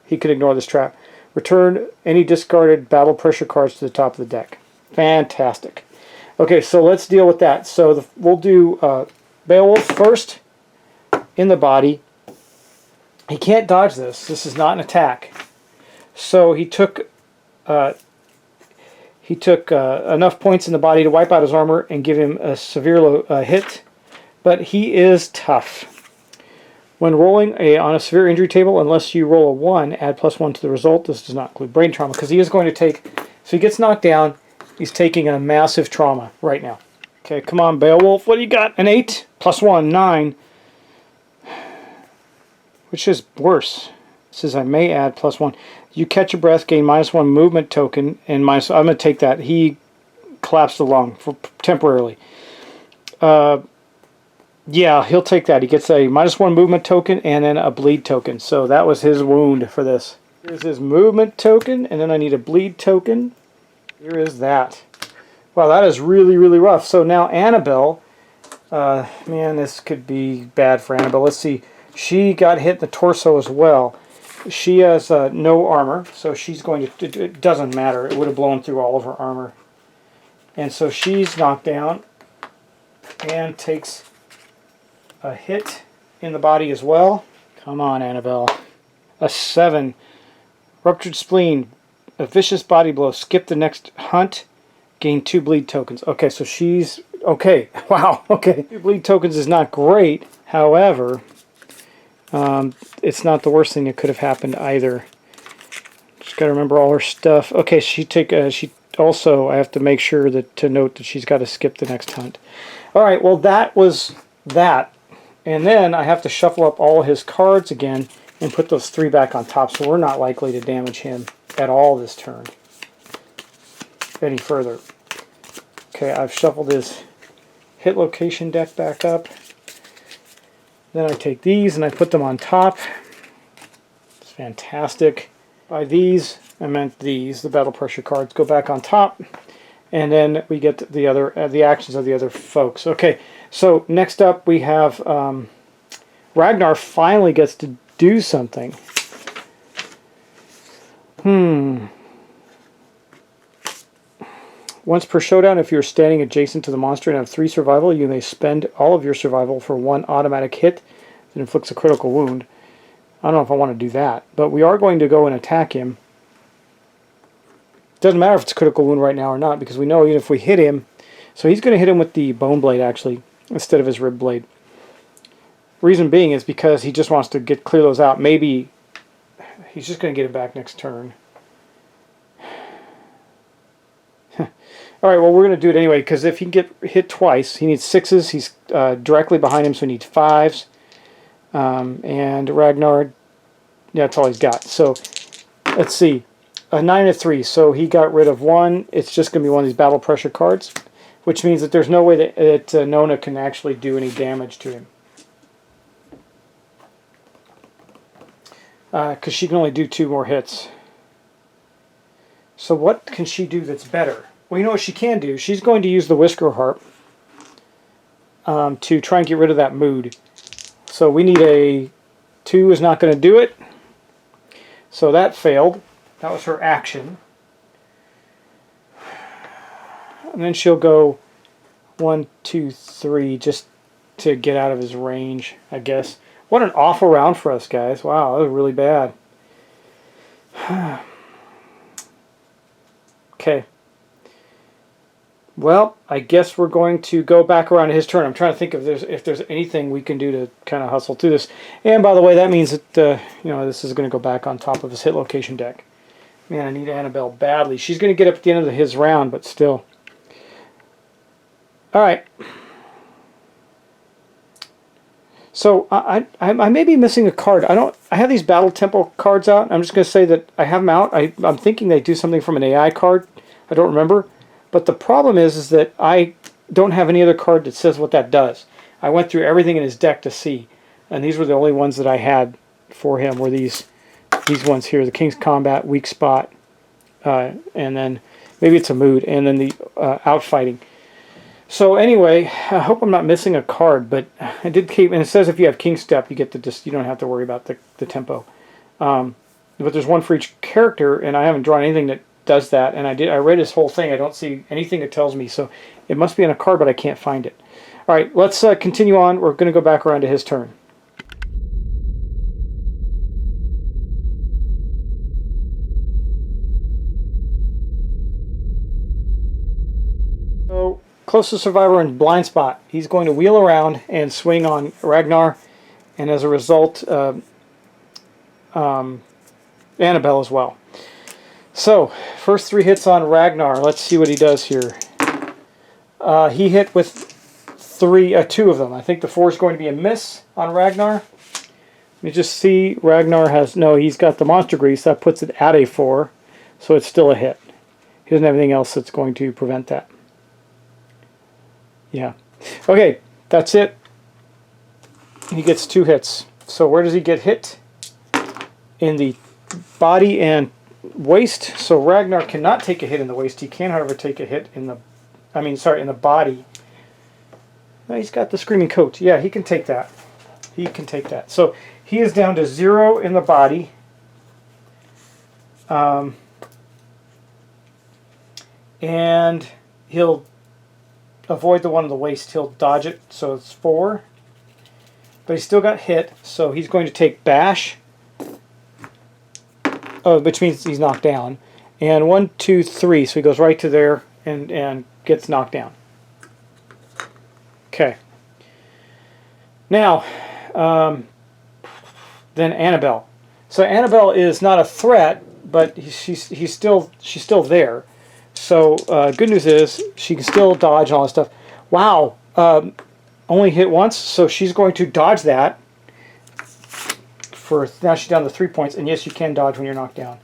He can ignore this trap. Return any discarded battle pressure cards to the top of the deck. Fantastic. Okay, so let's deal with that. So we'll do Beowulf first in the body. He can't dodge this. This is not an attack. So he took enough points in the body to wipe out his armor and give him a severe hit, but he is tough. When rolling on a severe injury table, unless you roll a 1, add +1 to the result. This does not include brain trauma, because he is going to take... So he gets knocked down. He's taking a massive trauma right now. Okay, come on, Beowulf. What do you got? An 8? +1, 9. Which is worse? It says I may add +1. You catch your breath, gain -1 movement token, and I'm going to take that. He collapsed the lung temporarily. Yeah, he'll take that. He gets a -1 movement token and then a bleed token. So that was his wound for this. Here's his movement token, and then I need a bleed token. Here is that. Wow, that is really, really rough. So now Annabelle, man, this could be bad for Annabelle. Let's see. She got hit in the torso as well. She has no armor, so she's going to... It doesn't matter. It would have blown through all of her armor. And so she's knocked down and takes a hit in the body as well. Come on, Annabelle. A 7. Ruptured spleen. A vicious body blow. Skip the next hunt. Gain 2 bleed tokens. Okay, so she's... Okay. Wow. Okay. 2 bleed tokens is not great. However... it's not the worst thing that could have happened either. Just got to remember all her stuff. Okay, she also, I have to make sure to note that she's got to skip the next hunt. All right, well that was that. And then I have to shuffle up all his cards again and put those 3 back on top, so we're not likely to damage him at all this turn any further. Okay, I've shuffled his hit location deck back up. Then I take these and I put them on top. It's fantastic. By these, I meant these. The battle pressure cards go back on top. And then we get the actions of the other folks. Okay, so next up we have Ragnar finally gets to do something. Once per showdown, if you're standing adjacent to the monster and have 3 survival, you may spend all of your survival for 1 automatic hit that inflicts a critical wound. I don't know if I want to do that, but we are going to go and attack him. Doesn't matter if it's a critical wound right now or not, because we know even if we hit him... So he's going to hit him with the bone blade, actually, instead of his rib blade. Reason being is because he just wants to clear those out. Maybe he's just going to get it back next turn. Alright, well, we're going to do it anyway, because if he can get hit twice, he needs 6s. He's directly behind him, so he needs 5s. And Ragnar, yeah, that's all he's got. So, let's see. A 9 and a 3, so he got rid of 1. It's just going to be one of these battle pressure cards, which means that there's no way that Nona can actually do any damage to him. Because she can only do 2 more hits. So what can she do that's better? Well, you know what she can do? She's going to use the Whisker Harp to try and get rid of that mood. So we need a 2 is not going to do it. So that failed. That was her action. And then she'll go 1, 2, 3 just to get out of his range, I guess. What an awful round for us, guys. Wow, that was really bad. Okay. Well, I guess we're going to go back around to his turn. I'm trying to think if there's anything we can do to kind of hustle through this. And by the way, that means that this is going to go back on top of his hit location deck. Man, I need Annabelle badly. She's going to get up at the end of his round, but still. All right. So I may be missing a card. I have these Battle Tempo cards out. I'm just going to say that I have them out. I'm thinking they do something from an AI card. I don't remember. But the problem is that I don't have any other card that says what that does. I went through everything in his deck to see, and these were the only ones that I had for him. Were these ones here: the King's Combat, Weak Spot, and then maybe it's a mood, and then the Outfighting. So anyway, I hope I'm not missing a card, but I did keep, and it says if you have King Step, you get you don't have to worry about the tempo. But there's one for each character, and I haven't drawn anything that does that, and I read his whole thing. I don't see anything that tells me, so it must be on a card, but I can't find it. All right, let's continue on. We're going to go back around to his turn. So, closest survivor in blind spot. He's going to wheel around and swing on Ragnar, and as a result, Annabelle as well. So, first 3 hits on Ragnar. Let's see what he does here. He hit with 2 of them. I think the 4 is going to be a miss on Ragnar. Let me just see. Ragnar has... No, he's got the Monster Grease. That puts it at a 4. So it's still a hit. He doesn't have anything else that's going to prevent that. Yeah. Okay, that's it. He gets 2 hits. So where does he get hit? In the body and waist. So Ragnar cannot take a hit in the waist. He can, however, take a hit in the... in the body. No, he's got the Screaming Coat. Yeah, he can take that. He can take that. So he is down to 0 in the body. And he'll avoid the one in the waist. He'll dodge it, so it's 4. But he's still got hit, so he's going to take bash. Oh, which means he's knocked down. And 1, 2, 3, so he goes right to there and gets knocked down. Okay. Now, then Annabelle. So Annabelle is not a threat, but she's still there. So good news is she can still dodge all that stuff. Wow, only hit once, so she's going to dodge that. Now she's down to 3 points, and yes, you can dodge when you're knocked down.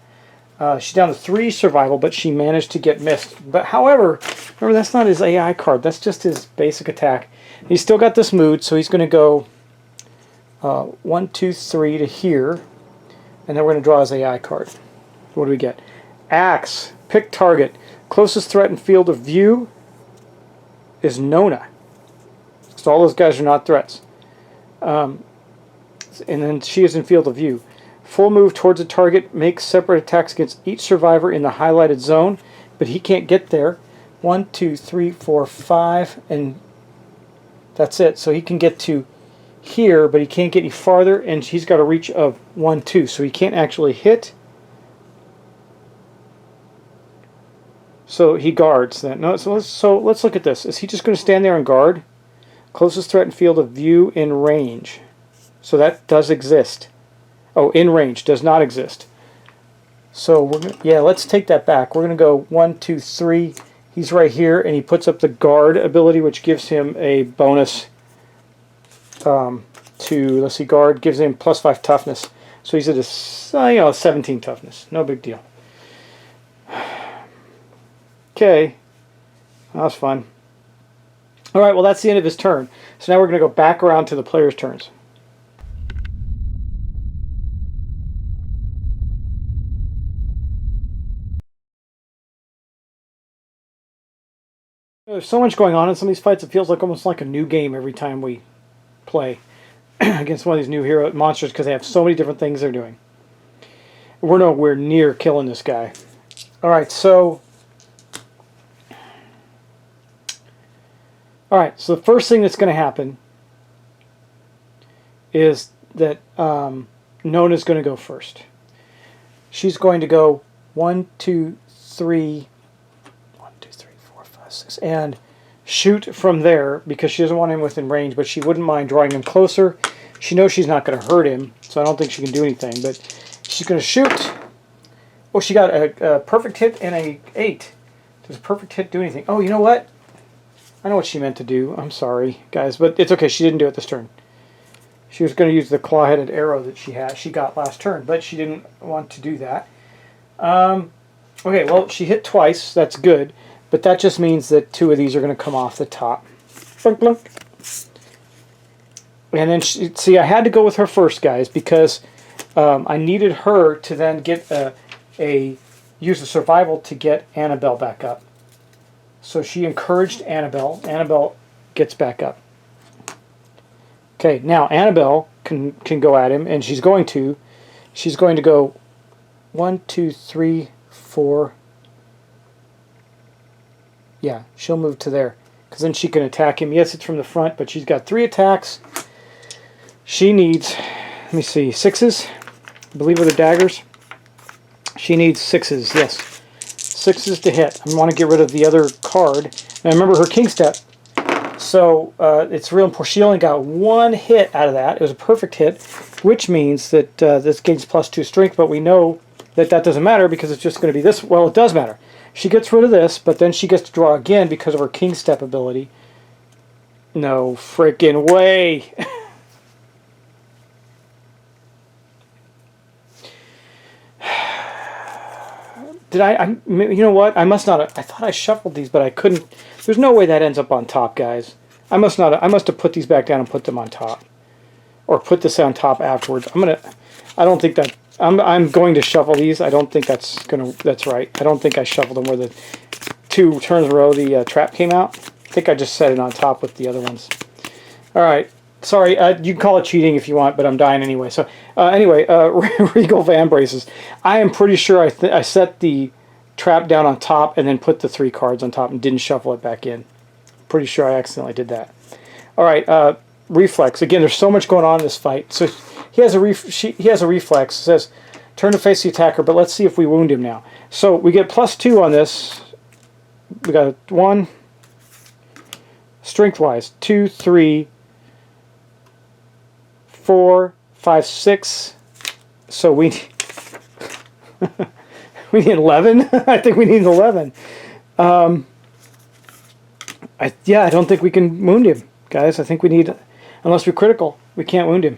She's down to 3 survival, but she managed to get missed. But however, remember that's not his AI card. That's just his basic attack. He's still got this mood, so he's going to go 1, 2, 3 to here, and then we're going to draw his AI card. What do we get? Axe. Pick target. Closest threat in field of view is Nona. So all those guys are not threats. And then she is in field of view. Full move towards a target, makes separate attacks against each survivor in the highlighted zone, but he can't get there. 1, 2, 3, 4, 5, and that's it. So he can get to here, but he can't get any farther, and he's got a reach of 1, 2, so he can't actually hit. So he guards then. No, so let's look at this. Is he just going to stand there and guard? Closest threat in field of view in range. So that does exist. Oh, in range does not exist. So let's take that back. We're going to go 1, 2, 3. He's right here, and he puts up the guard ability, which gives him a bonus to, let's see, guard gives him +5 toughness. So he's at a 17 toughness. No big deal. Okay, that was fun. All right, well that's the end of his turn. So now we're going to go back around to the players' turns. There's so much going on in some of these fights, it feels like almost like a new game every time we play. against one of these new hero monsters because they have so many different things they're doing. We're nowhere near killing this guy. Alright, so... Alright, so the first thing that's going to happen is that Nona's going to go first. She's going to go 1, 2, 3, 1, 2, 3, 4, 5, 6, and shoot from there because she doesn't want him within range, but she wouldn't mind drawing him closer. She knows she's not going to hurt him, so I don't think she can do anything, but she's going to shoot. Oh, she got a perfect hit and a 8. Does a perfect hit do anything? Oh, you know what? I know what she meant to do. I'm sorry, guys, but it's okay. She didn't do it this turn. She was going to use the claw-headed arrow that she got last turn, but she didn't want to do that. Okay, well, she hit twice. That's good, but that just means that 2 of these are going to come off the top. Blunk, blunk. And then, see, I had to go with her first, guys, because I needed her to then get use the survival to get Annabelle back up. So she encouraged Annabelle. Annabelle gets back up. Okay, now Annabelle can go at him, and she's going to. She's going to go 1, 2, 3, 4. Yeah, she'll move to there, because then she can attack him. Yes, it's from the front, but she's got 3 attacks. She needs, let me see, 6s, I believe, with the daggers. She needs 6s, yes. 6s to hit. I want to get rid of the other card. And remember her king step. So it's real important. She only got 1 hit out of that. It was a perfect hit, which means that this gains +2 strength, but we know that that doesn't matter because it's just going to be this. Well, it does matter. She gets rid of this, but then she gets to draw again because of her king step ability. No freaking way. Did you know what? I must not have, I thought I shuffled these, but I couldn't. There's no way that ends up on top, guys. I must have put these back down and put them on top. Or put this on top afterwards. I don't think that, I'm going to shuffle these. I don't think that's right. I don't think I shuffled them where the 2 turns in a row the trap came out. I think I just set it on top with the other ones. Alright. Sorry, you can call it cheating if you want, but I'm dying anyway. So, anyway, Regal Van Braces. I am pretty sure I set the trap down on top and then put the 3 cards on top and didn't shuffle it back in. Pretty sure I accidentally did that. Alright, reflex. Again, there's so much going on in this fight. So, he has a reflex. It says, turn to face the attacker, but let's see if we wound him now. So, we get +2 on this. We got 1. Strength-wise, 2, 3... 4, 5, 6. So we we need 11. I think we need 11. I don't think we can wound him, guys. I think we need, unless we're critical, we can't wound him.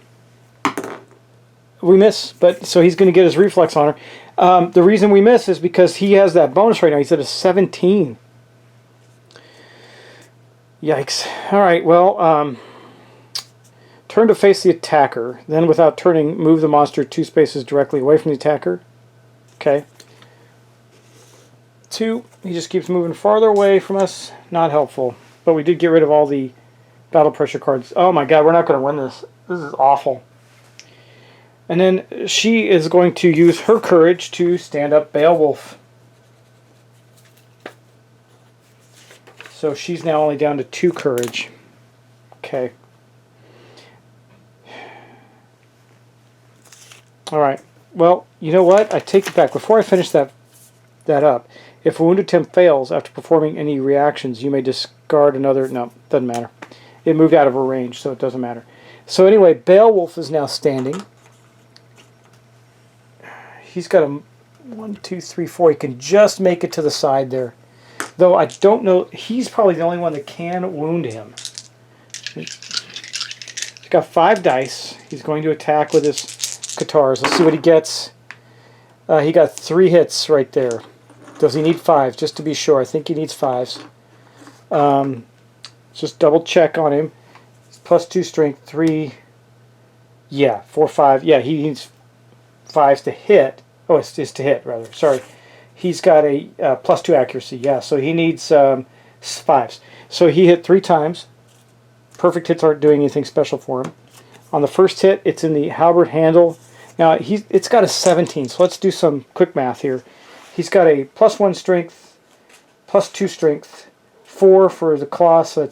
We miss, but so he's going to get his reflex on her. The reason we miss is because he has that bonus right now. He's at a 17. Yikes. All right. Well. Turn to face the attacker. Then, without turning, move the monster 2 spaces directly away from the attacker. Okay. 2. He just keeps moving farther away from us. Not helpful. But we did get rid of all the battle pressure cards. Oh my god, we're not going to win this. This is awful. And then she is going to use her courage to stand up Beowulf. So she's now only down to 2 courage. Okay. Alright, well, you know what? I take it back. Before I finish that up, if a wounded attempt fails after performing any reactions, you may discard another... No, doesn't matter. It moved out of her range, so it doesn't matter. So anyway, Beowulf is now standing. He's got a 1, 2, 3, 4. He can just make it to the side there. Though I don't know... He's probably the only one that can wound him. He's got 5 dice. He's going to attack with his... guitars. Let's see what he gets. He got 3 hits right there. Does he need 5? Just to be sure. I think he needs 5s. Just double check on him. +2 strength, 3. Yeah, 4, 5. Yeah, he needs 5s to hit. Oh, it's to hit, rather. Sorry. He's got a +2 accuracy. Yeah, so he needs 5s. So he hit 3 times. Perfect hits aren't doing anything special for him. On the first hit, it's in the halberd handle. Now, it's got a 17, so let's do some quick math here. He's got a +1 strength, +2 strength, 4 for the claw, so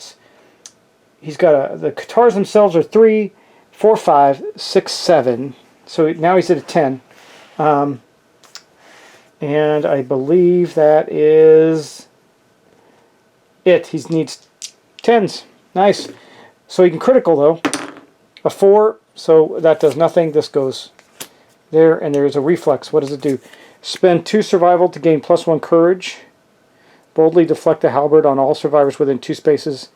he's got the guitars themselves are 3, 4, 5, 6, 7. So now he's at a 10. And I believe that is it. He needs 10s. Nice. So he can critical, though. A 4, so that does nothing. This goes there, and there's a reflex. What does it do? Spend 2 survival to gain +1 courage. Boldly deflect the halberd on all survivors within 2 spaces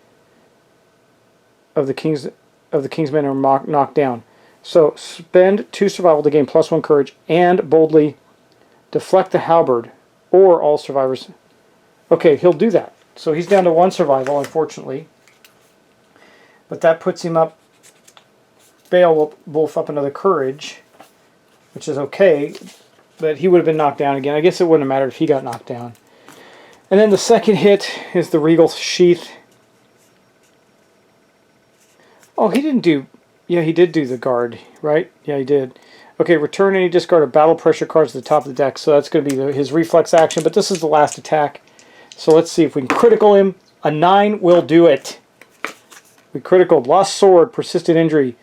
of the Kingsman are knocked down. So spend 2 survival to gain +1 courage and boldly deflect the halberd or all survivors. Okay, he'll do that. So he's down to 1 survival, unfortunately. But that puts him up, Beowulf up another courage, which is okay. But he would have been knocked down again. I guess it wouldn't have mattered if he got knocked down. And then the second hit is the Regal Sheath. Oh, he didn't do... Yeah, he did do the guard, right? Yeah, he did. Okay, return any discard of battle pressure cards to the top of the deck. So that's going to be his reflex action, but this is the last attack. So let's see if we can critical him. A 9 will do it. We criticaled. Lost Sword, Persistent Injury,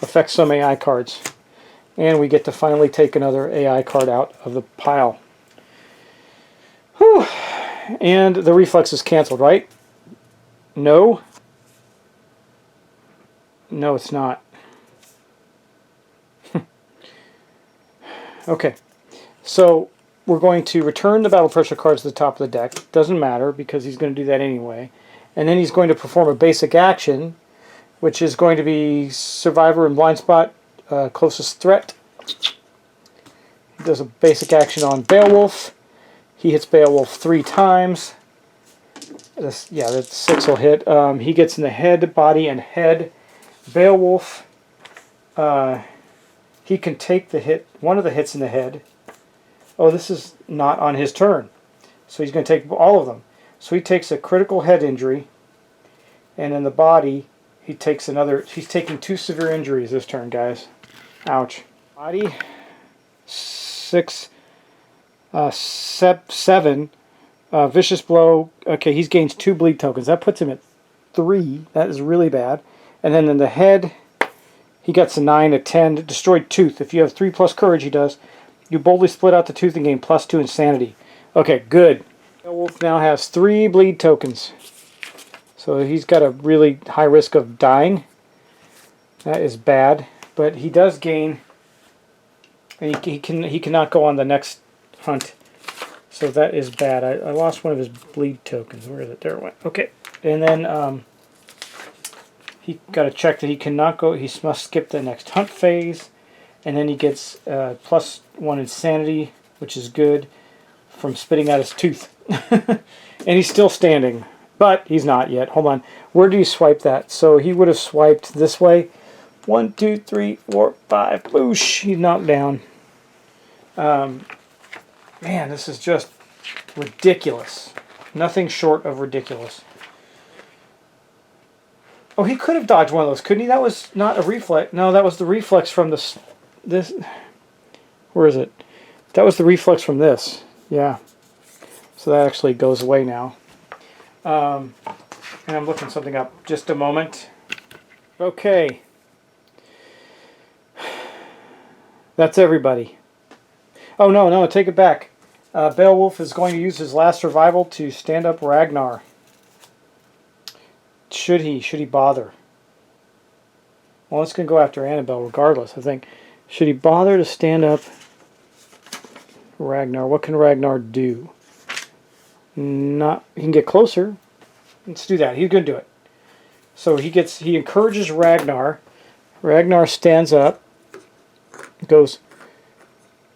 affects some AI cards. And we get to finally take another AI card out of the pile. Whew. And the reflex is canceled, right? No. No, it's not. Okay. So we're going to return the battle pressure cards to the top of the deck. Doesn't matter because he's going to do that anyway. And then he's going to perform a basic action, which is going to be Survivor and Blind Spot, closest threat. He does a basic action on Beowulf. He hits Beowulf 3 times. Yeah, that 6 will hit. He gets in the head, body, and head. Beowulf, he can take the hit, one of the hits in the head. Oh, this is not on his turn. So he's going to take all of them. So he takes a critical head injury. And in the body, he takes another, he's taking 2 severe injuries this turn, guys. Ouch. Body, 6, 7, vicious blow. Okay, he gains 2 bleed tokens. That puts him at 3. That is really bad. And then in the head, he gets a 9, a 10, destroyed tooth. If you have 3+ courage, he does. You boldly split out the tooth and gain +2 insanity. Okay, good. Beowulf now has 3 bleed tokens. So he's got a really high risk of dying. That is bad. But he does gain, and he cannot go on the next hunt. So that is bad. I lost one of his bleed tokens. Where is it? There it went. Okay. And then he got to check that he cannot go. He must skip the next hunt phase. And then he gets +1 insanity, which is good, from spitting out his tooth. And he's still standing. But he's not yet. Hold on. Where do you swipe that? So he would have swiped this way. 1, 2, 3, 4, 5. Boosh. He's knocked down. Man, this is just ridiculous. Nothing short of ridiculous. Oh, he could have dodged one of those, couldn't he? That was not a reflex. No, that was the reflex from this. Where is it? That was the reflex from this. Yeah. So that actually goes away now. And I'm looking something up. Just a moment. Okay. That's everybody. Oh, no, take it back. Beowulf is going to use his last survival to stand up Ragnar. Should he bother? Well, it's going to go after Annabelle regardless, I think. Should he bother to stand up Ragnar? What can Ragnar do? He can get closer. Let's do that. He's going to do it. So he encourages Ragnar. Ragnar stands up. Goes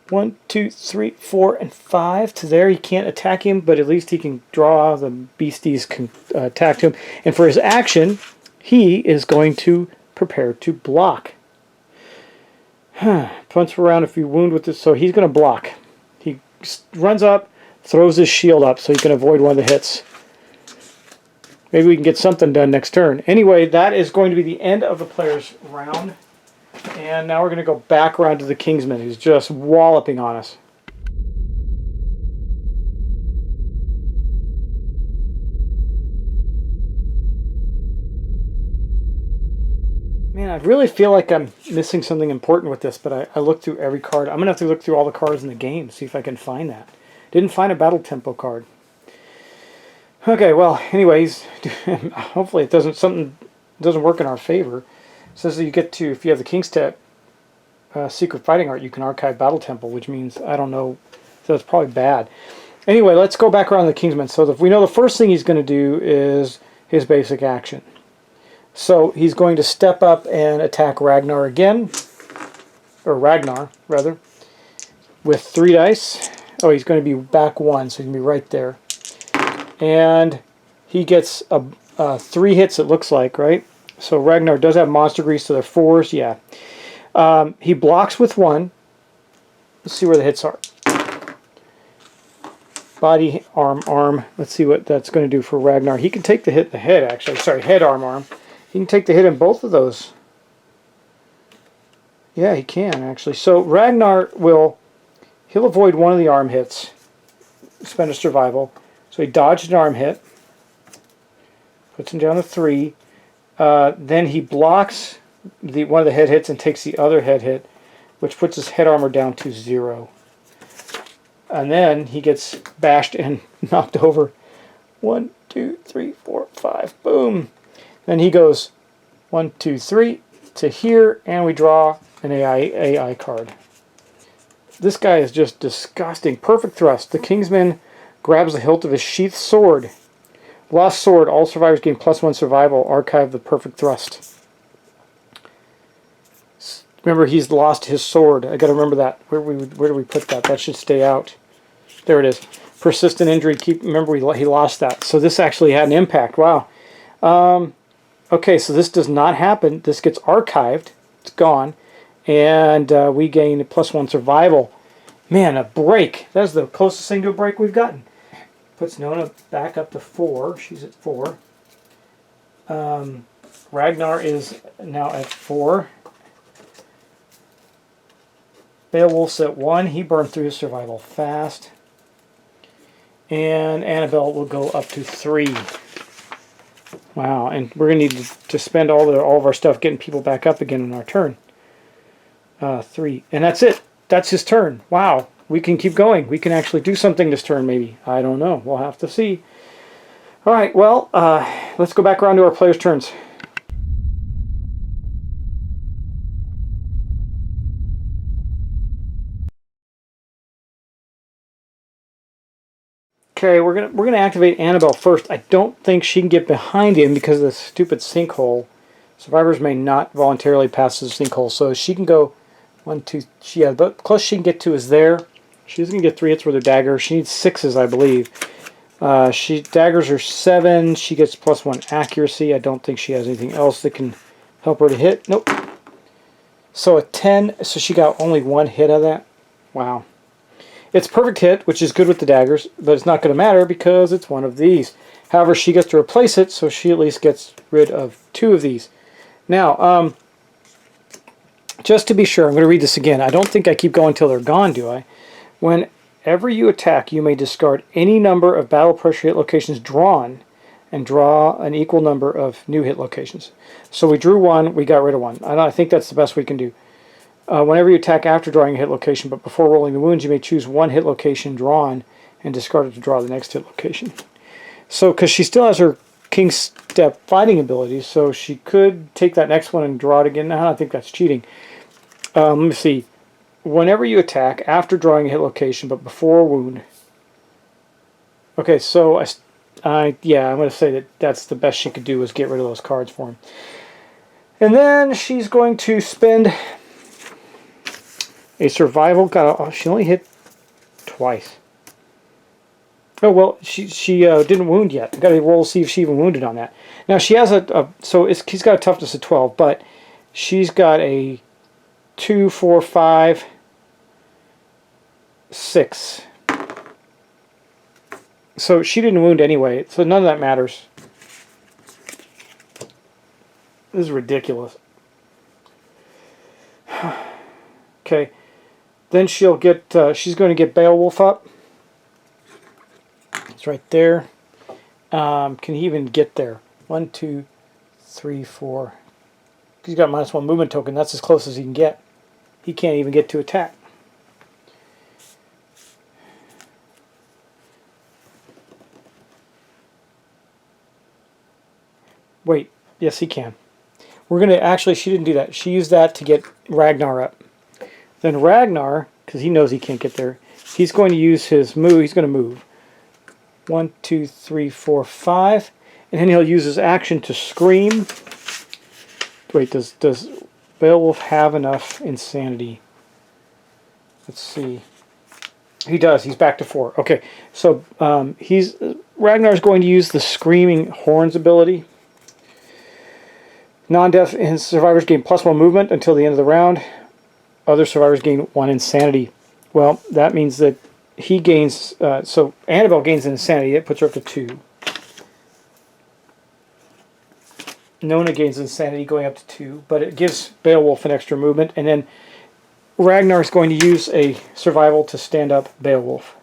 1, 2, 3, 4, and 5 to there. He can't attack him, but at least he can draw. The beasties can attack him. And for his action, he is going to prepare to block. Punch around if you wound with this. So he's going to block. He runs up, throws his shield up so he can avoid one of the hits. Maybe we can get something done next turn. Anyway, that is going to be the end of the player's round. And now we're going to go back around to the Kingsman, who's just walloping on us. Man, I really feel like I'm missing something important with this, but I looked through every card. I'm going to have to look through all the cards in the game, see if I can find that. Didn't find a battle tempo card. Okay, well, anyways, hopefully something doesn't work in our favor. It says that you get to, if you have the King's Step Secret Fighting Art, you can archive Battle Temple, which means, I don't know, so it's probably bad. Anyway, let's go back around the Kingsman. So we know the first thing he's going to do is his basic action. So he's going to step up and attack Ragnar again, or Ragnar, rather, with 3 dice. Oh, he's going to be back 1, so he's going to be right there. And he gets 3 hits, it looks like, right? So Ragnar does have monster grease, so they're 4s, yeah. He blocks with 1. Let's see where the hits are. Body, arm. Let's see what that's going to do for Ragnar. He can take the hit in the head, actually. Sorry, head, arm. He can take the hit in both of those. Yeah, he can, actually. So Ragnar he'll avoid one of the arm hits. Spend a survival. So he dodged an arm hit. Puts him down to 3. Then he blocks one of the head hits and takes the other head hit, which puts his head armor down to 0. And then he gets bashed and knocked over. 1, 2, 3, 4, 5. Boom. Then he goes 1, 2, 3 to here, and we draw an AI card. This guy is just disgusting. Perfect thrust. The Kingsman grabs the hilt of his sheathed sword. Lost sword. All survivors gain +1 survival. Archive the perfect thrust. Remember, he's lost his sword. I got to remember that. Where do we put that? That should stay out. There it is. Persistent injury. Remember, he lost that. So this actually had an impact. Wow. Okay, so this does not happen. This gets archived. It's gone. And we gain a +1 survival. Man, a break. That's the closest thing to a break we've gotten. Puts Nona back up to 4. She's at 4. Ragnar is now at 4. Beowulf's at 1. He burned through his survival fast. And Annabelle will go up to 3. Wow, and we're going to need to spend all of our stuff getting people back up again in our turn. 3. And that's it. That's his turn. Wow. We can keep going. We can actually do something this turn, maybe. I don't know. We'll have to see. All right, well, let's go back around to our players' turns. Okay, we're gonna activate Annabelle first. I don't think she can get behind him because of the stupid sinkhole. Survivors may not voluntarily pass the sinkhole, so she can go 1, 2. Yeah, but close she can get to is there. She's gonna get 3 hits with her dagger. She needs 6s, I believe. Daggers are 7. She gets +1 accuracy. I don't think she has anything else that can help her to hit. Nope. So a 10. So she got only 1 hit of that. Wow. It's perfect hit, which is good with the daggers, but it's not going to matter because it's one of these. However, she gets to replace it, so she at least gets rid of 2 of these. Now, just to be sure, I'm going to read this again. I don't think I keep going until they're gone, do I? Whenever you attack, you may discard any number of battle pressure hit locations drawn and draw an equal number of new hit locations. So we drew 1, we got rid of 1. I think that's the best we can do. Whenever you attack after drawing a hit location, but before rolling the wounds, you may choose 1 hit location drawn and discard it to draw the next hit location. So, because she still has her King's Step fighting ability, so she could take that next one and draw it again. No, I think that's cheating. Let me see. Whenever you attack after drawing a hit location, but before a wound. Okay, so yeah, I'm going to say that's the best she could do is get rid of those cards for him. And then she's going to spend a survival. She only hit twice. Oh well, she didn't wound yet. I got to roll to see if she even wounded on that. Now she has he's got a toughness of 12, but she's got a 2, 4, 5, 6. So she didn't wound anyway. So none of that matters. This is ridiculous. Okay. Then she'll get, she's going to get Beowulf up. It's right there. Can he even get there? 1, 2, 3, 4. He's got -1 movement token. That's as close as he can get. He can't even get to attack. Wait. Yes, he can. We're going to, actually, she didn't do that. She used that to get Ragnar up. Then Ragnar, because he knows he can't get there, he's going to use his move. He's going to move. 1, 2, 3, 4, 5. And then he'll use his action to scream. Wait, does Beowulf have enough insanity? Let's see. He does. He's back to 4. Okay, so Ragnar's going to use the Screaming Horns ability. Non-death survivors gain +1 movement until the end of the round. Other survivors gain 1 insanity. Well, that means that he gains... so Annabelle gains an insanity. It puts her up to 2. Nona gains insanity going up to 2, but it gives Beowulf an extra movement, and then Ragnar is going to use a survival to stand up Beowulf.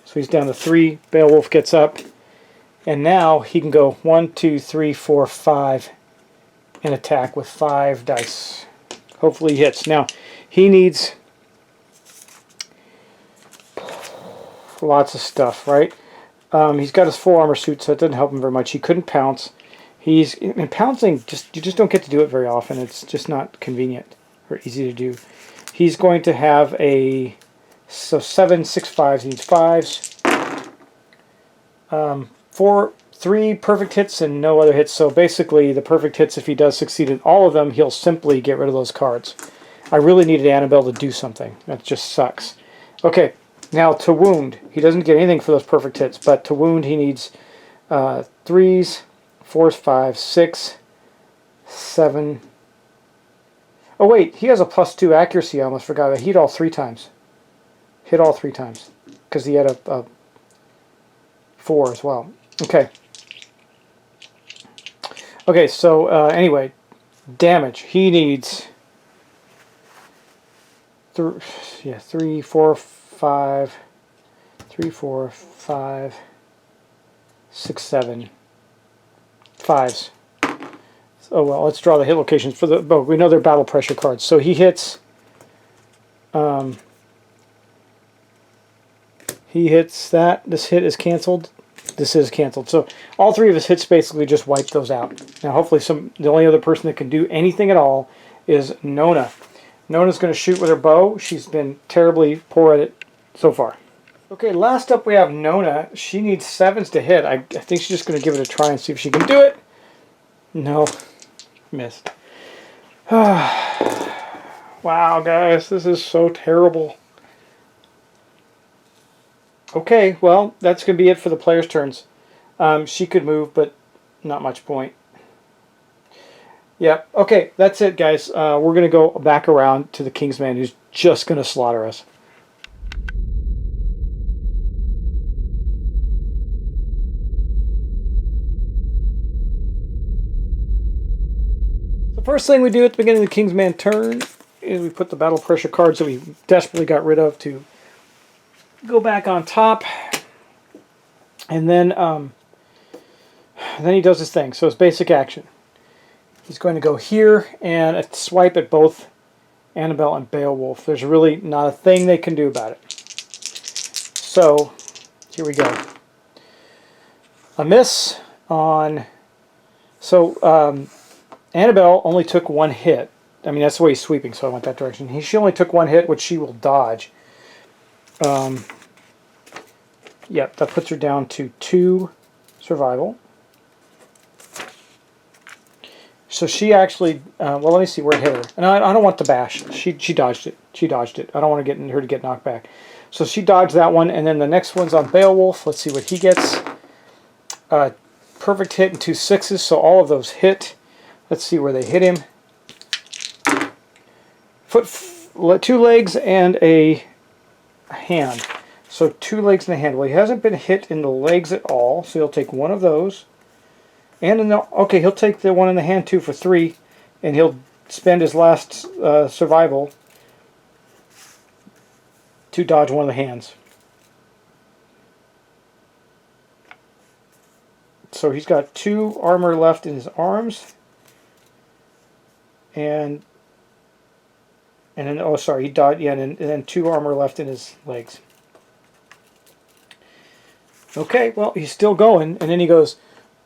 So he's down to 3. Beowulf gets up, and now he can go 1, 2, 3, 4, 5, and attack with 5 dice. Hopefully he hits. Now, he needs lots of stuff, right? He's got his full armor suit, so it doesn't help him very much. He couldn't pounce. And pouncing, you just don't get to do it very often. It's just not convenient or easy to do. He's going to have 7, 6 5s. He needs 5s. 3 perfect hits and no other hits. So basically, the perfect hits, if he does succeed in all of them, he'll simply get rid of those cards. I really needed Annabelle to do something. That just sucks. Okay. Now, to wound, he doesn't get anything for those perfect hits, but to wound he needs 3s, 4s, 5s, 6, 7. Oh wait, he has a +2 accuracy. I almost forgot that. He hit all 3 times. Hit all 3 times, because he had a 4 as well. Okay. Okay, so anyway, damage. He needs 3, 4, 5, 3, 4, 5, 6, 7, 5s. Oh well, let's draw the hit locations for the. Oh, we know they're battle pressure cards. So he hits. He hits that. This hit is canceled. This is canceled. So all 3 of his hits basically just wipe those out. Now, hopefully, the only other person that can do anything at all is Nona. Nona's going to shoot with her bow. She's been terribly poor at it so far. Okay, last up we have Nona. She needs 7s to hit. I think she's just going to give it a try and see if she can do it. No. Missed. Wow, guys. This is so terrible. Okay, well, that's going to be it for the players' turns. She could move, but not much point. Yeah, okay, that's it, guys. We're going to go back around to the Kingsman, who's just going to slaughter us. The first thing we do at the beginning of the Kingsman turn is we put the battle pressure cards that we desperately got rid of to go back on top. And then he does his thing. So it's basic action. He's going to go here and swipe at both Annabelle and Beowulf. There's really not a thing they can do about it. So, here we go. A miss on... So, Annabelle only took 1 hit. I mean, that's the way he's sweeping, so I went that direction. She only took 1 hit, which she will dodge. Yep, that puts her down to 2 survival. So she actually, well, let me see where it hit her. And I don't want the bash. She dodged it. She dodged it. I don't want to get her to get knocked back. So she dodged that one, and then the next one's on Beowulf. Let's see what he gets. Perfect hit and 2 6s, so all of those hit. Let's see where they hit him. 2 legs and a hand. So 2 legs and a hand. Well, he hasn't been hit in the legs at all, so he'll take 1 of those. And in the, okay, he'll take the one in the hand too for 3, and he'll spend his last survival to dodge one of the hands. So he's got 2 armor left in his arms, and then, oh sorry, he dodged, yeah, and then 2 armor left in his legs. Okay, well, he's still going, and then he goes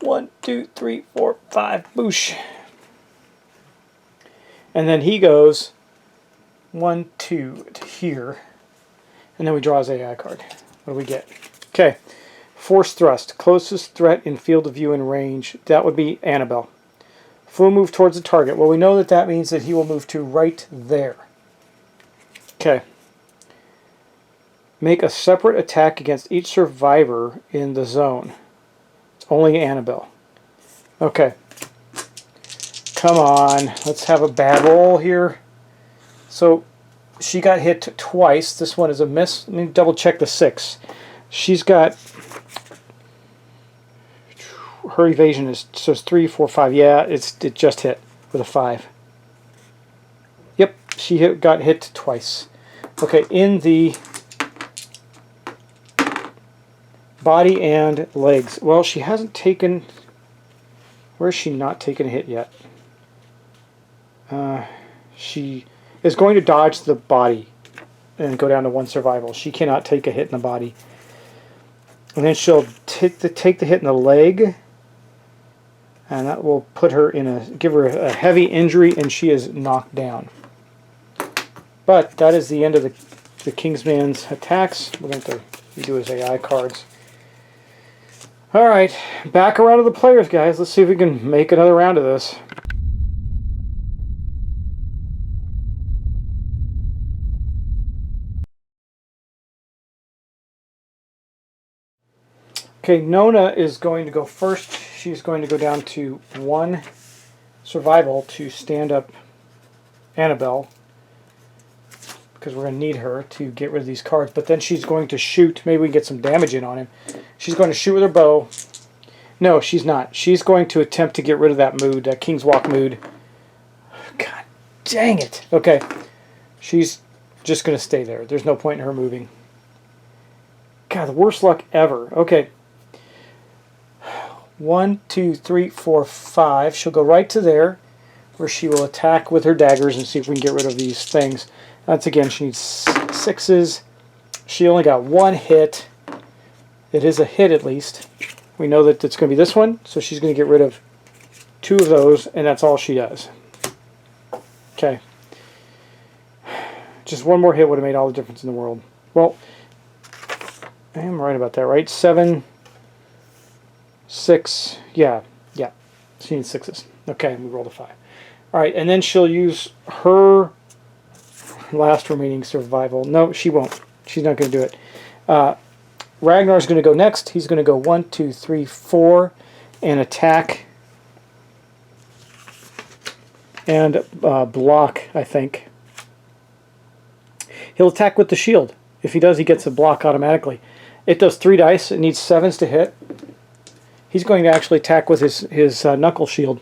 1, 2, 3, 4, 5, boosh. And then he goes 1, 2 to here, and then we draw his AI card. What do we get? Okay, Force Thrust, closest threat in field of view and range. That would be Annabelle. Full move towards the target. Well, we know that that means that he will move to right there. Okay. Make a separate attack against each survivor in the zone. It's only Annabelle. Okay. Come on. Let's have a bad roll here. So she got hit twice. This one is a miss. Let me double check the 6. She's got... Her evasion is, so it's 3, 4, 5. Yeah, it just hit with a 5. Yep, she got hit twice. Okay, in the body and legs. Well, she hasn't taken... Where is she not taken a hit yet? She is going to dodge the body and go down to 1 survival. She cannot take a hit in the body. And then she'll take the hit in the leg, and that will put her in give her a heavy injury, and she is knocked down. But that is the end of the Kingsman's attacks. We're going to redo his AI cards. Alright, back around to the players, guys. Let's see if we can make another round of this. Okay, Nona is going to go first. She's going to go down to 1 survival to stand up Annabelle, because we're going to need her to get rid of these cards. But then she's going to shoot. Maybe we can get some damage in on him. She's going to shoot with her bow. No, she's not. She's going to attempt to get rid of that mood, that King's Walk mood. God dang it. Okay, she's just going to stay there. There's no point in her moving. God, the worst luck ever. Okay. 1, 2, 3, 4, 5. She'll go right to there, where she will attack with her daggers and see if we can get rid of these things. That's, again, she needs 6s. She only got 1 hit. It is a hit, at least. We know that it's going to be this one, so she's going to get rid of 2 of those, and that's all she does. Okay. Just 1 more hit would have made all the difference in the world. Well, I am right about that, right? 7, 6, yeah. She needs 6s. Okay, we rolled a 5. Alright, and then she'll use her last remaining survival. No, she won't. She's not going to do it. Ragnar's going to go next. He's going to go 1, 2, 3, 4 and attack and block, I think. He'll attack with the shield. If he does, he gets a block automatically. It does 3 dice. It needs 7s to hit. He's going to actually attack with his knuckle shield.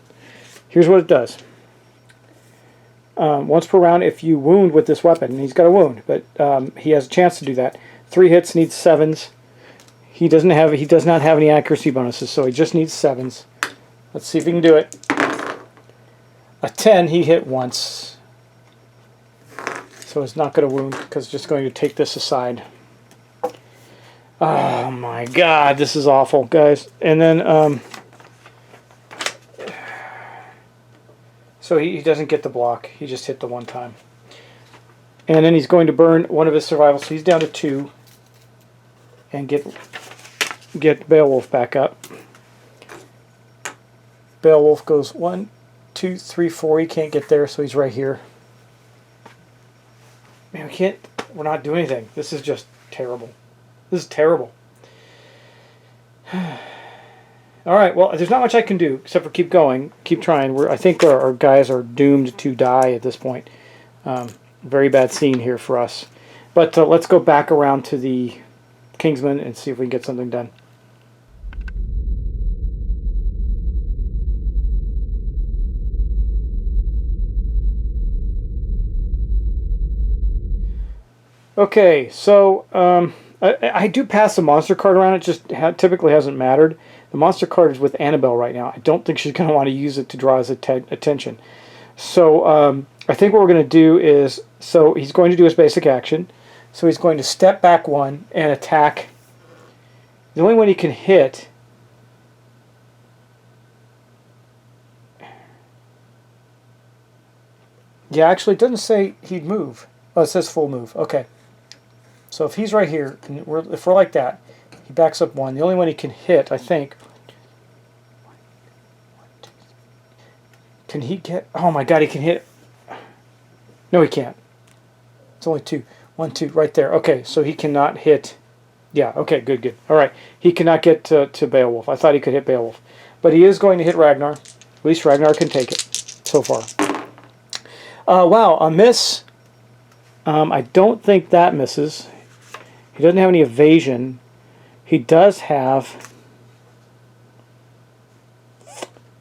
Here's what it does. Once per round, if you wound with this weapon, and he's got a wound, but he has a chance to do that. 3 hits, needs 7s. He does not have any accuracy bonuses, so he just needs 7s. Let's see if he can do it. A 10, he hit once. So it's not going to wound, because it's just going to take this aside. Oh my god, this is awful, guys. And then, so he doesn't get the block. He just hit the 1 time. And then he's going to burn 1 of his survivals, so he's down to 2. And get Beowulf back up. Beowulf goes 1, 2, 3, 4. He can't get there, so he's right here. Man, we're not doing anything. This is just terrible. This is terrible. Alright, well, there's not much I can do except for keep going, keep trying. I think our guys are doomed to die at this point. Very bad scene here for us. But let's go back around to the Kingsman and see if we can get something done. Okay, so I do pass the monster card around. It just typically hasn't mattered. The monster card is with Annabelle right now. I don't think she's going to want to use it to draw his attention. So I think what we're going to do is, so he's going to do his basic action. So he's going to step back one and attack. The only one he can hit. Yeah, actually, it doesn't say he'd move. Oh, it says full move. Okay. So if he's right here, and if we're like that, he backs up one. The only one he can hit, I think. Can he get... Oh my god, he can hit... No, he can't. It's only two. 1, 2, right there. Okay, so he cannot hit... Yeah, okay, good, good. All right, he cannot get to Beowulf. I thought he could hit Beowulf. But he is going to hit Ragnar. At least Ragnar can take it so far. Wow, a miss. I don't think that misses. He doesn't have any evasion. He does have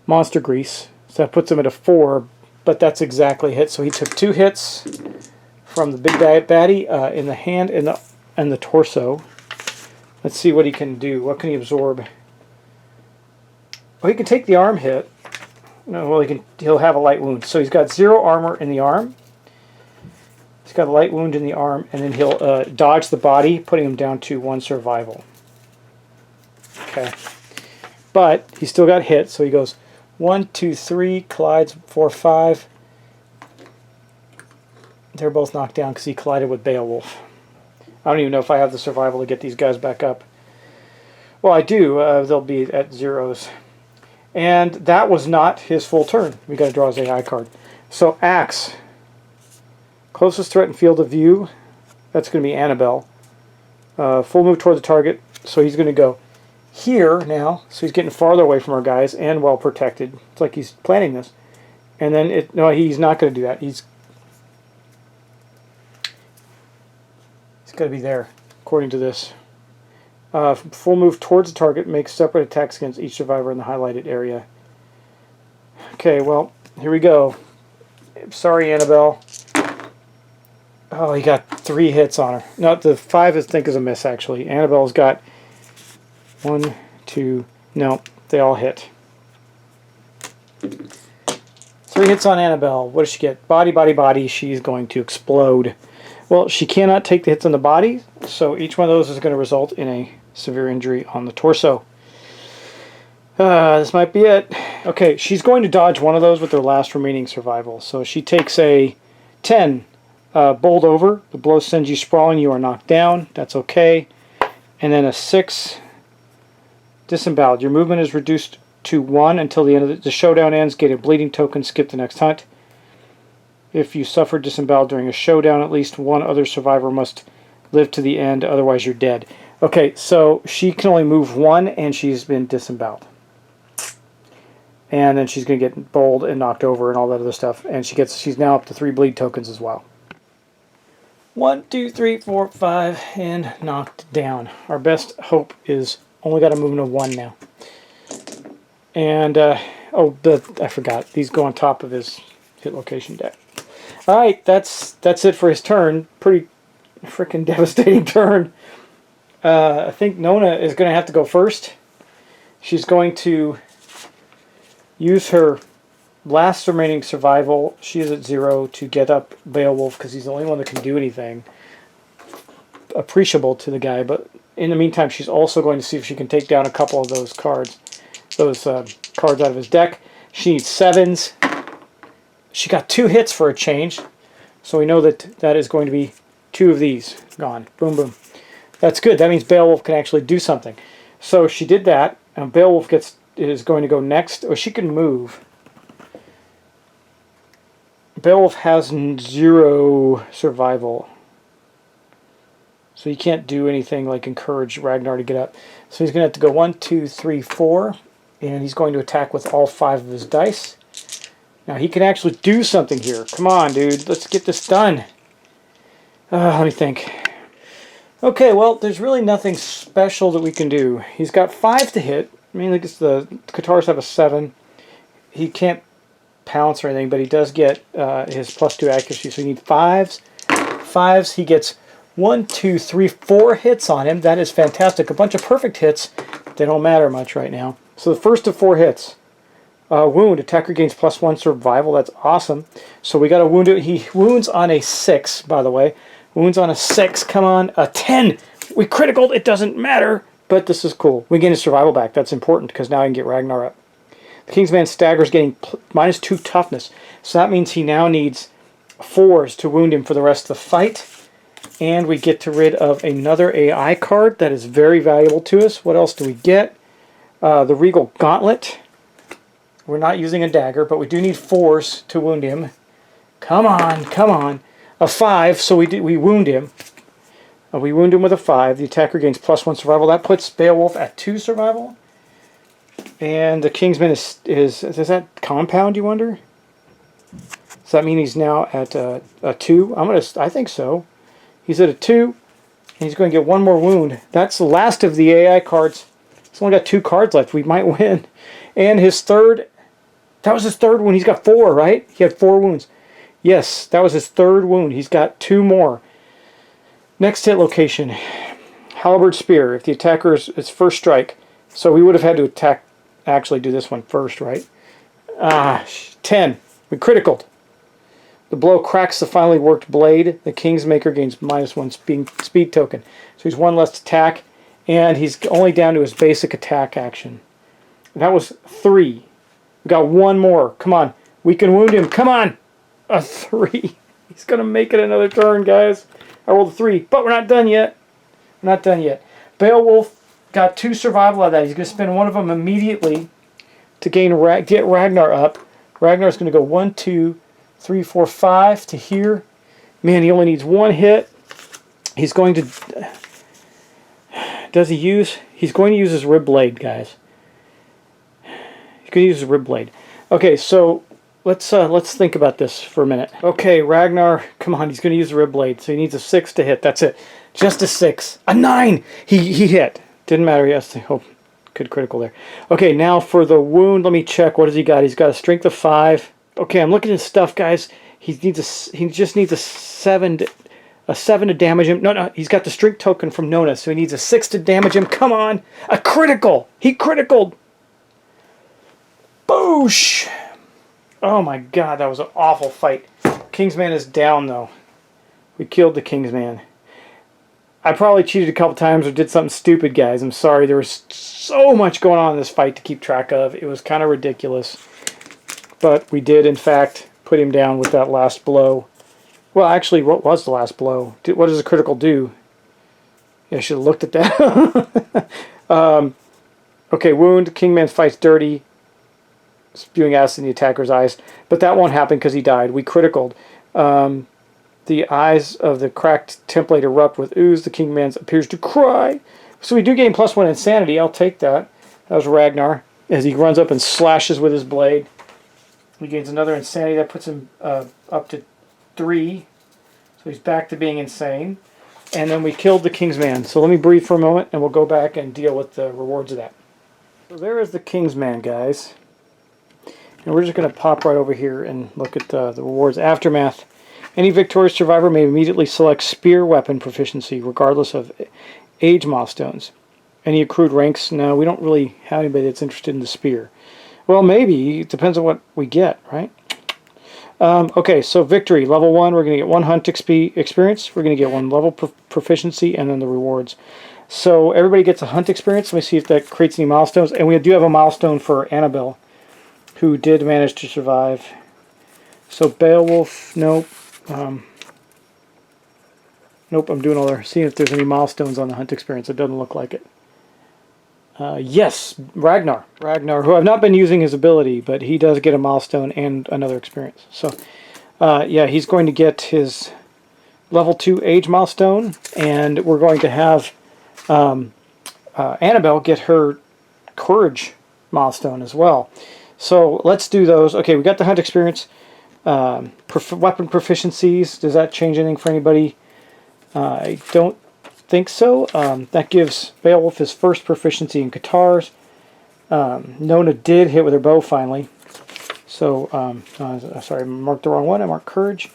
Monster Grease. So that puts him at a 4, but that's exactly hit. So he took 2 hits from the big baddie in the hand and the torso. Let's see what he can do. What can he absorb? Well, he can take the arm hit. No, well, he'll have a light wound. So he's got 0 armor in the arm. He's got a light wound in the arm, and then he'll dodge the body, putting him down to 1 survival. Okay. But he's still got hit, so he goes 1, 2, 3, collides 4, 5. They're both knocked down because he collided with Beowulf. I don't even know if I have the survival to get these guys back up. Well, I do. They'll be at 0s. And that was not his full turn. We got to draw his AI card. So Axe. Closest threat in field of view. That's going to be Annabelle. Full move toward the target. So he's going to go here now. So he's getting farther away from our guys and well protected. It's like he's planning this. And then, no, he's not going to do that. He's got to be there, according to this. Full move towards the target, makes separate attacks against each survivor in the highlighted area. Okay, well, here we go. Sorry, Annabelle. Oh, he got 3 hits on her. No, the 5 I think is a miss, actually. Annabelle's got 1, 2... No, they all hit. 3 hits on Annabelle. What does she get? Body, body, body. She's going to explode. Well, she cannot take the hits on the body, so each one of those is going to result in a severe injury on the torso. This might be it. Okay, she's going to dodge one of those with her last remaining survival. So she takes a 10. Bowled over. The blow sends you sprawling. You are knocked down. That's okay. And then a 6. Disemboweled. Your movement is reduced to 1 until the end of the showdown ends. Get a bleeding token. Skip the next hunt. If you suffer disemboweled during a showdown, at least one other survivor must live to the end, otherwise you're dead. Okay, so she can only move 1, and she's been disemboweled. And then she's going to get bowled and knocked over and all that other stuff. And she's now up to 3 bleed tokens as well. 1, 2, 3, 4, 5, and knocked down. Our best hope is only got a movement of 1 now. And, I forgot. These go on top of his hit location deck. Alright, that's it for his turn. Pretty freaking devastating turn. I think Nona is going to have to go first. She's going to use her last remaining survival. She is at 0 to get up Beowulf because he's the only one that can do anything appreciable to the guy. But in the meantime, she's also going to see if she can take down a couple of those cards. Those cards out of his deck. She needs 7s. She got 2 hits for a change, so we know that is going to be 2 of these gone. Boom, boom. That's good. That means Beowulf can actually do something. So she did that, and Beowulf is going to go next. Or she can move. Beowulf has 0 survival, so he can't do anything like encourage Ragnar to get up. So he's going to have to go 1, 2, 3, 4, and he's going to attack with all 5 of his dice. Now, he can actually do something here. Come on, dude. Let's get this done. Let me think. Okay, well, there's really nothing special that we can do. He's got 5 to hit. Mainly because the Katars have a 7. He can't pounce or anything, but he does get his +2 accuracy, so he needs 5s. 5s, he gets 1, 2, 3, 4 hits on him. That is fantastic. A bunch of perfect hits. They don't matter much right now. So the first of 4 hits. Wound. Attacker gains +1 survival. That's awesome. So we got a wound. He wounds on a 6, by the way. Wounds on a 6. Come on. A 10. We critical. It doesn't matter. But this is cool. We gain his survival back. That's important because now I can get Ragnar up. The Kingsman staggers, getting -2 toughness. So that means he now needs 4s to wound him for the rest of the fight. And we get rid of another AI card that is very valuable to us. What else do we get? The Regal Gauntlet. We're not using a dagger, but we do need 4s to wound him. Come on, come on. A 5, so we wound him. We wound him with a 5. The attacker gains +1 survival. That puts Beowulf at 2 survival. And the Kingsman is that compound, you wonder? Does that mean he's now at a 2? I think so. He's at a 2, and he's going to get 1 more wound. That's the last of the AI cards. He's only got 2 cards left. We might win. And his third, that was his third wound. He's got 4, right? He had 4 wounds. Yes, that was his third wound. He's got 2 more. Next hit location, Halberd Spear. If the attacker is first strike, so we would have had to actually do this one first, right? 10. We criticaled. The blow cracks the finely worked blade. The Kingsmaker gains -1 speed token. So he's 1 less attack, and he's only down to his basic attack action. And that was 3. We got 1 more. Come on. We can wound him. Come on. A 3. He's going to make it another turn, guys. I rolled a 3, but we're not done yet. We're not done yet. Beowulf got 2 survival out of that. He's going to spend 1 of them immediately to get Ragnar up. Ragnar's going to go 1, 2, 3, 4, 5 to here. Man, he only needs 1 hit. He's going to... Does he use... He's going to use his rib blade, guys. He's going to use his rib blade. Okay, so let's think about this for a minute. Okay, Ragnar, come on, he's going to use the rib blade, so he needs a 6 to hit. That's it. Just a 6. A 9! He hit. Didn't matter. He has to... Oh, good critical there. Okay, now for the wound, let me check. What has he got? He's got a strength of 5. Okay, I'm looking at his stuff, guys. He just needs a 7 to damage him. No, he's got the strength token from Nona, so he needs a 6 to damage him. Come on, a critical. He criticaled. Boosh! Oh my God, that was an awful fight. Kingsman is down though. We killed the Kingsman. I probably cheated a couple times or did something stupid, guys. I'm sorry. There was so much going on in this fight to keep track of. It was kind of ridiculous. But we did, in fact, put him down with that last blow. Well, actually, what was the last blow? What does a critical do? Yeah, I should have looked at that. Okay, wound. Kingman fights dirty, spewing acid in the attacker's eyes. But that won't happen because he died. We criticaled. The eyes of the cracked template erupt with ooze. The Kingman appears to cry. So we do gain +1 insanity. I'll take that. That was Ragnar as he runs up and slashes with his blade. He gains another insanity. That puts him up to 3. So he's back to being insane. And then we killed the Kingsman. So let me breathe for a moment and we'll go back and deal with the rewards of that. So there is the Kingsman, guys. And we're just going to pop right over here and look at the rewards. Aftermath. Any victorious survivor may immediately select spear weapon proficiency regardless of age milestones. Any accrued ranks? No, we don't really have anybody that's interested in the spear. Well, maybe. It depends on what we get, right? Okay, so victory. Level 1, we're going to get 1 hunt experience. We're going to get 1 level proficiency, and then the rewards. So everybody gets a hunt experience. Let me see if that creates any milestones. And we do have a milestone for Annabelle, who did manage to survive. So Beowulf, nope. Nope, I'm doing all there. Seeing if there's any milestones on the hunt experience. It doesn't look like it. Yes, Ragnar. Ragnar, who I've not been using his ability, but he does get a milestone and another experience. So, yeah, he's going to get his level 2 age milestone, and we're going to have Annabelle get her courage milestone as well. So let's do those. Okay, we got the hunt experience. Weapon proficiencies. Does that change anything for anybody? I don't think so. That gives Beowulf his first proficiency in guitars. Nona did hit with her bow finally. So, sorry, I marked the wrong one. I marked courage.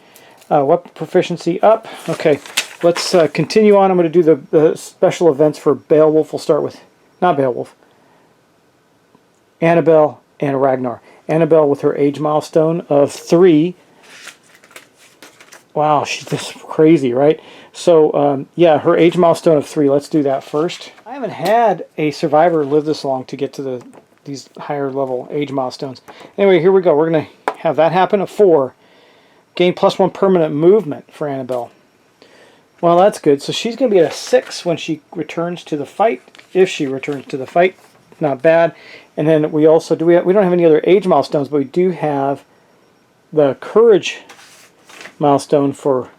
Weapon proficiency up. Okay. let's continue on. I'm going to do the special events for Beowulf. We'll start with, not Beowulf, Annabelle and Ragnar. Annabelle with her age milestone of 3. Wow, she's just crazy, right? So, yeah, her age milestone of 3. Let's do that first. I haven't had a survivor live this long to get to these higher level age milestones. Anyway, here we go. We're going to have that happen at 4. Gain +1 permanent movement for Annabelle. Well, that's good. So she's going to be at a 6 when she returns to the fight. If she returns to the fight, not bad. And then we also we don't have any other age milestones, but we do have the courage milestone for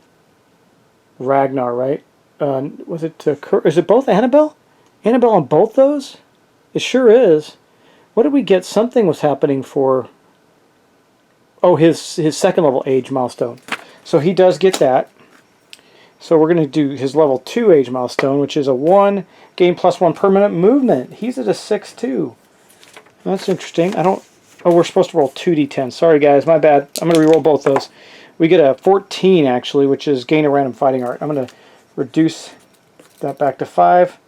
Ragnar, right? Was it is it both Annabelle? Annabelle on both those? It sure is. What did we get? Something was happening for, oh, his second level age milestone. So he does get that. So we're going to do his level 2 age milestone, which is a 1, gain +1 permanent movement. He's at a 6 too. That's interesting. Oh, we're supposed to roll 2d10. Sorry guys, my bad. I'm going to reroll both those. We get a 14 actually, which is gain a random fighting art. I'm going to reduce that back to 5.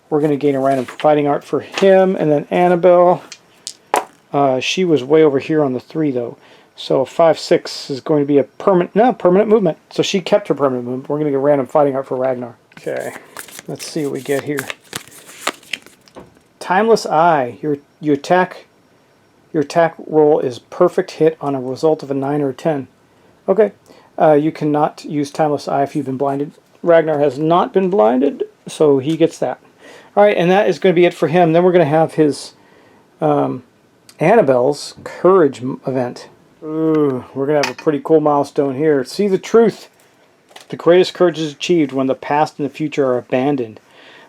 We're going to gain a random fighting art for him, and then Annabelle. She was way over here on the 3 though. So 5, 6 is going to be a permanent movement. So she kept her permanent movement. We're going to get a random fighting art for Ragnar. Okay, let's see what we get here. Timeless Eye. Your attack roll is perfect hit on a result of a 9 or a 10. Okay, you cannot use Timeless Eye if you've been blinded. Ragnar has not been blinded, so he gets that. All right, and that is going to be it for him. Then we're going to have his Annabelle's Courage event. Ooh, we're going to have a pretty cool milestone here. See the truth. The greatest courage is achieved when the past and the future are abandoned.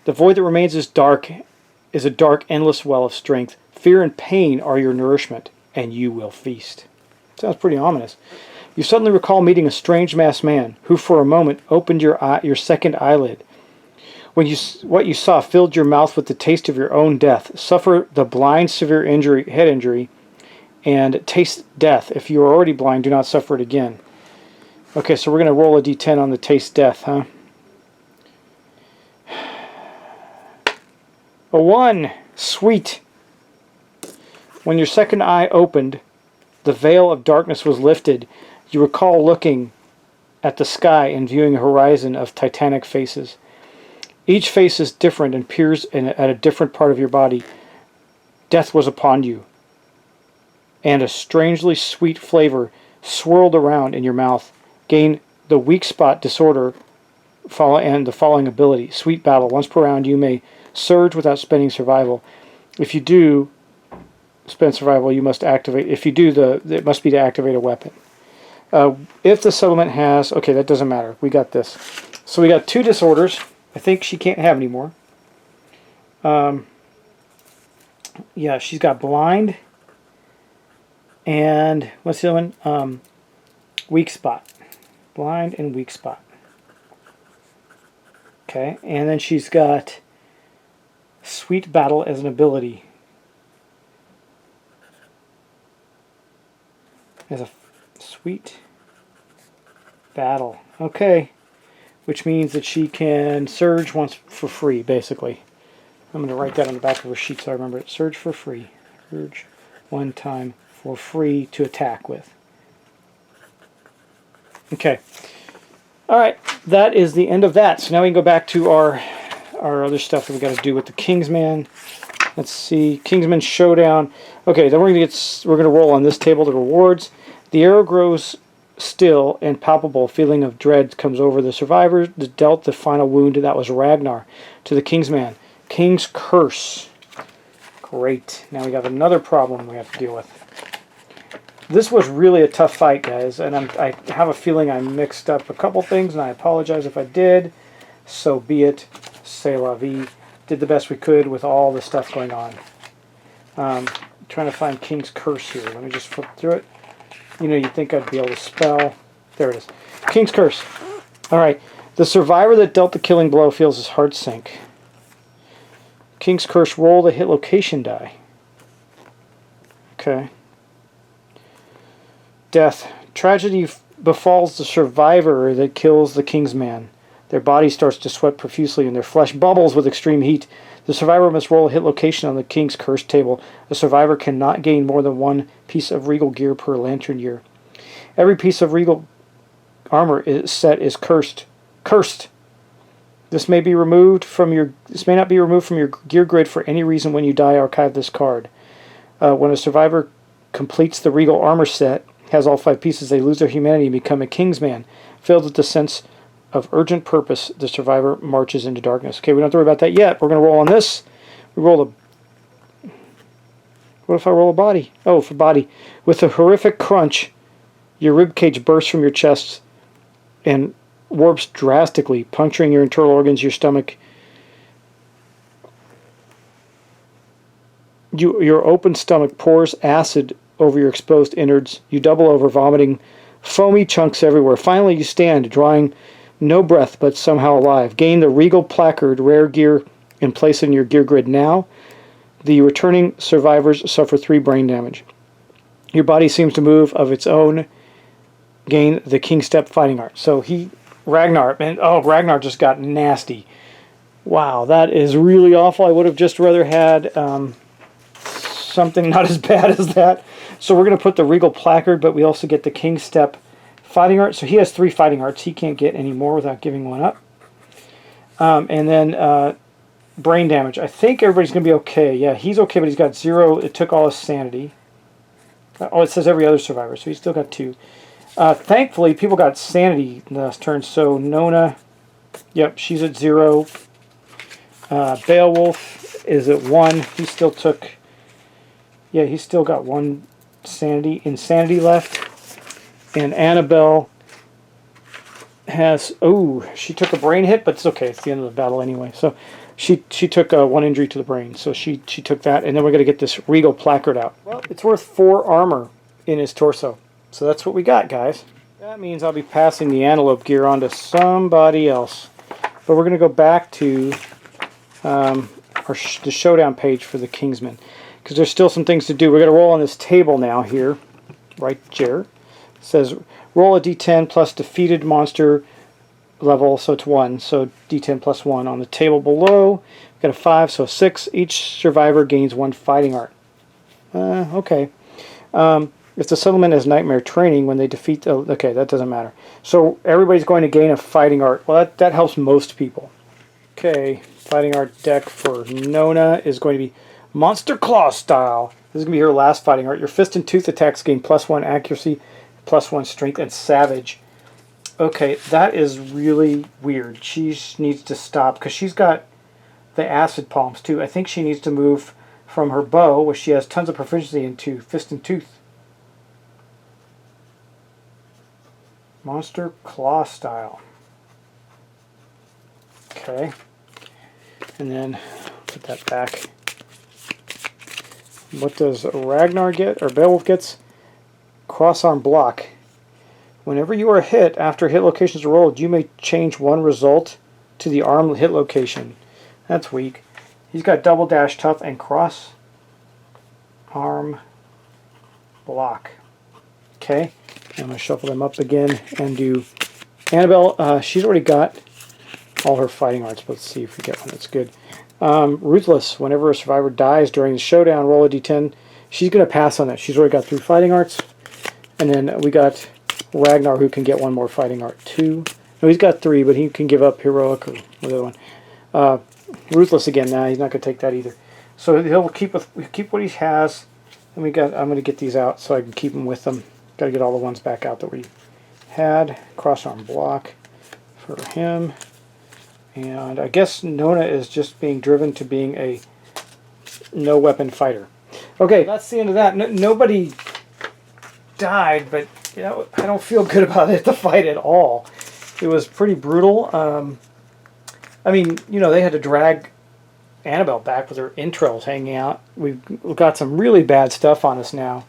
The void that remains is a dark, endless well of strength. Fear and pain are your nourishment, and you will feast. Sounds pretty ominous. You suddenly recall meeting a strange masked man who for a moment opened your second eyelid. What you saw filled your mouth with the taste of your own death. Suffer the blind severe head injury, and taste death. If you are already blind, do not suffer it again. Okay, so we're going to roll a d10 on the taste death, huh? A 1. Sweet. When your second eye opened, the veil of darkness was lifted. You recall looking at the sky and viewing a horizon of titanic faces. Each face is different and peers at a different part of your body. Death was upon you, and a strangely sweet flavor swirled around in your mouth. Gain the weak spot disorder and the following ability. Sweet Battle. Once per round you may surge without spending survival. If you do spend survival, you must activate. If you do, it must be to activate a weapon. If the settlement has... Okay, that doesn't matter. We got this. So we got 2 disorders. I think she can't have any more. Yeah, she's got blind. And what's the other one? Weak spot. Blind and weak spot. Okay, and then she's got Sweet Battle as an ability. As a Sweet Battle. Okay. Which means that she can surge once for free, basically. I'm going to write that on the back of her sheet so I remember it. Surge for free. Surge 1 time for free to attack with. Okay. Alright, that is the end of that. So now we can go back to our other stuff that we got to do with the Kingsman. Let's see. Kingsman Showdown. Okay, then we're going to roll on this table the rewards. The arrow grows still and palpable. Feeling of dread comes over the survivor. Dealt the final wound. That was Ragnar to the Kingsman. King's Curse. Great. Now we have another problem we have to deal with. This was really a tough fight, guys, and I have a feeling I mixed up a couple things, and I apologize if I did. So be it. C'est la vie. Did the best we could with all the stuff going on. Trying to find King's Curse here. Let me just flip through it. You know, you'd think I'd be able to spell. There it is. King's Curse. Alright. The survivor that dealt the killing blow feels his heart sink. King's Curse, roll the hit location die. Okay. Death. Tragedy befalls the survivor that kills the Kingsman. Their body starts to sweat profusely and their flesh bubbles with extreme heat. The survivor must roll a hit location on the king's curse table. A survivor cannot gain more than one piece of regal gear per lantern year. Every piece of regal armor set is cursed. Cursed. This may not be removed from your gear grid for any reason when you die. Archive this card. When a survivor completes the regal armor set, has all 5 pieces, they lose their humanity and become a Kingsman. Filled with the sense of urgent purpose, the survivor marches into darkness. Okay, we don't have to worry about that yet. We're going to roll on this. We roll a... What if I roll a body? Oh, for body. With a horrific crunch, your ribcage bursts from your chest and warps drastically, puncturing your internal organs, your stomach. Your open stomach pours acid over your exposed innards. You double over, vomiting foamy chunks everywhere. Finally, you stand, drawing no breath, but somehow alive. Gain the regal placard, rare gear, and place it in your gear grid now. The returning survivors suffer 3 brain damage. Your body seems to move of its own. Gain the King Step fighting art. So Ragnar, man, oh, Ragnar just got nasty. Wow, that is really awful. I would have just rather had something not as bad as that. So we're going to put the regal placard, but we also get the King Step fighting art. So he has 3 fighting arts. He can't get any more without giving one up. And then brain damage. I think everybody's going to be okay. Yeah, he's okay, but he's got 0. It took all his sanity. Oh, it says every other survivor, so he's still got 2. Thankfully, people got sanity last turn. So Nona, yep, she's at 0. Beowulf is at 1. He still took... Yeah, he's still got 1 insanity left. And Annabelle has... Oh, she took a brain hit, but it's okay. It's the end of the battle anyway. So she took 1 injury to the brain. So she took that. And then we're going to get this regal placard out. Well, it's worth 4 armor in his torso. So that's what we got, guys. That means I'll be passing the antelope gear on to somebody else. But we're going to go back to the showdown page for the Kingsman, because there's still some things to do. We're going to roll on this table now here, right here. It says roll a d10 plus defeated monster level, so it's 1. So d10 plus 1. On the table below, we've got a 5, so 6. Each survivor gains 1 fighting art. Okay. If the settlement has nightmare training when they defeat... Oh, okay, that doesn't matter. So everybody's going to gain a fighting art. Well, that helps most people. Okay, fighting art deck for Nona is going to be Monster Claw style. This is going to be her last fighting art. Your fist and tooth attacks gain +1 accuracy, +1 strength, and savage. Okay, that is really weird. She needs to stop because she's got the acid palms too. I think she needs to move from her bow, which she has tons of proficiency into, fist and tooth. Monster Claw style. Okay. And then put that back. What does Ragnar get, or Beowulf gets? Cross-arm block. Whenever you are hit, after hit locations are rolled, you may change 1 result to the arm hit location. That's weak. He's got double dash tough and cross-arm block. Okay. I'm going to shuffle them up again and do Annabelle. She's already got all her fighting arts, but let's see if we get one that's good. Ruthless. Whenever a survivor dies during the showdown, roll a d10. She's going to pass on that. She's already got 3 fighting arts. And then we got Ragnar, who can get 1 more fighting art too. No, he's got 3, but he can give up heroic or whatever one. Ruthless again. Nah, he's not going to take that either. So he'll keep what he has. And I'm going to get these out so I can keep them with them. Got to get all the ones back out that we had. Cross-arm block for him. And I guess Nona is just being driven to being a no-weapon fighter. Okay, that's the end of that. Nobody died, but you know, I don't feel good about it, the fight at all. It was pretty brutal. I mean, you know, they had to drag Annabelle back with her entrails hanging out. We've got some really bad stuff on us now.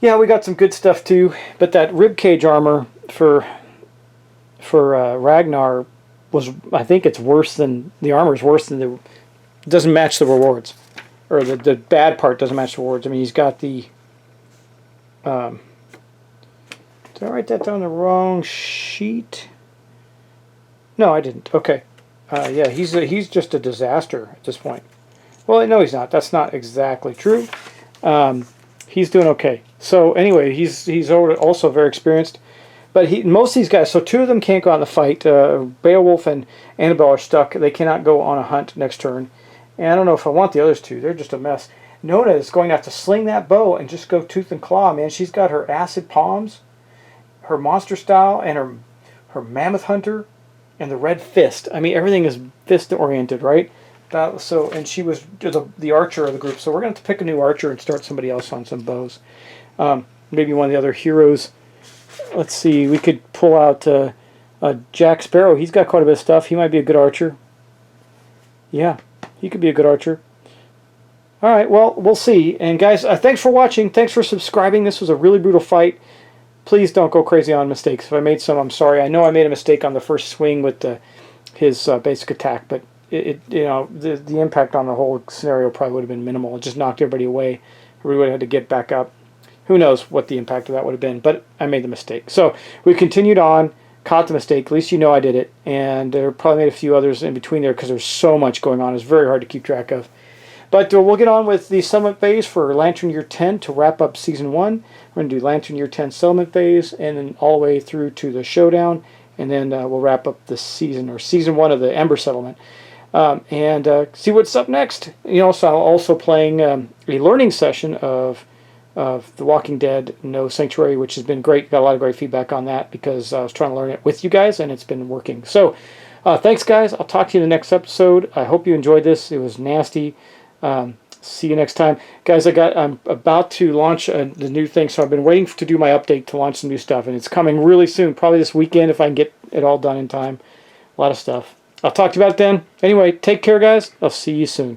Yeah, we got some good stuff too, but that ribcage armor for Ragnar was, I think it's worse than, the armor's worse than the, it doesn't match the rewards. Or the bad part doesn't match the rewards. I mean, he's got the, did I write that down the wrong sheet? No, I didn't. Okay. Yeah, he's just a disaster at this point. Well, no, he's not. That's not exactly true. He's doing okay. So anyway, he's also very experienced. But most of these guys, so 2 of them can't go out in the fight. Beowulf and Annabelle are stuck. They cannot go on a hunt next turn. And I don't know if I want the others 2. They're just a mess. Nona is going to have to sling that bow and just go tooth and claw, man. She's got her acid palms, her monster style, and her mammoth hunter, and the red fist. I mean, everything is fist oriented, right? And she was the archer of the group. So we're going to have to pick a new archer and start somebody else on some bows. Maybe one of the other heroes. Let's see. We could pull out Jack Sparrow. He's got quite a bit of stuff. He might be a good archer. Yeah, he could be a good archer. All right, well, we'll see. And guys, thanks for watching. Thanks for subscribing. This was a really brutal fight. Please don't go crazy on mistakes. If I made some, I'm sorry. I know I made a mistake on the first swing with his basic attack, but the impact on the whole scenario probably would have been minimal. It just knocked everybody away. We would have had to get back up. Who knows what the impact of that would have been, but I made the mistake. So we continued on, caught the mistake. At least you know I did it. And probably made a few others in between there because there's so much going on. It's very hard to keep track of. But we'll get on with the settlement phase for Lantern Year 10 to wrap up Season 1. We're going to do Lantern Year 10 settlement phase and then all the way through to the Showdown. And then we'll wrap up the season, or Season 1 of the Ember settlement. And see what's up next. So I'm also playing a learning session of The Walking Dead No Sanctuary, which has been great. Got a lot of great feedback on that because I was trying to learn it with you guys, and it's been working. So thanks, guys. I'll talk to you in the next episode. I hope you enjoyed this. It was nasty. See you next time, guys. I'm about to launch the new thing, so I've been waiting to do my update to launch some new stuff, and it's coming really soon, probably this weekend if I can get it all done in time. A lot of stuff. I'll talk to you about it then. Anyway, take care, guys. I'll see you soon.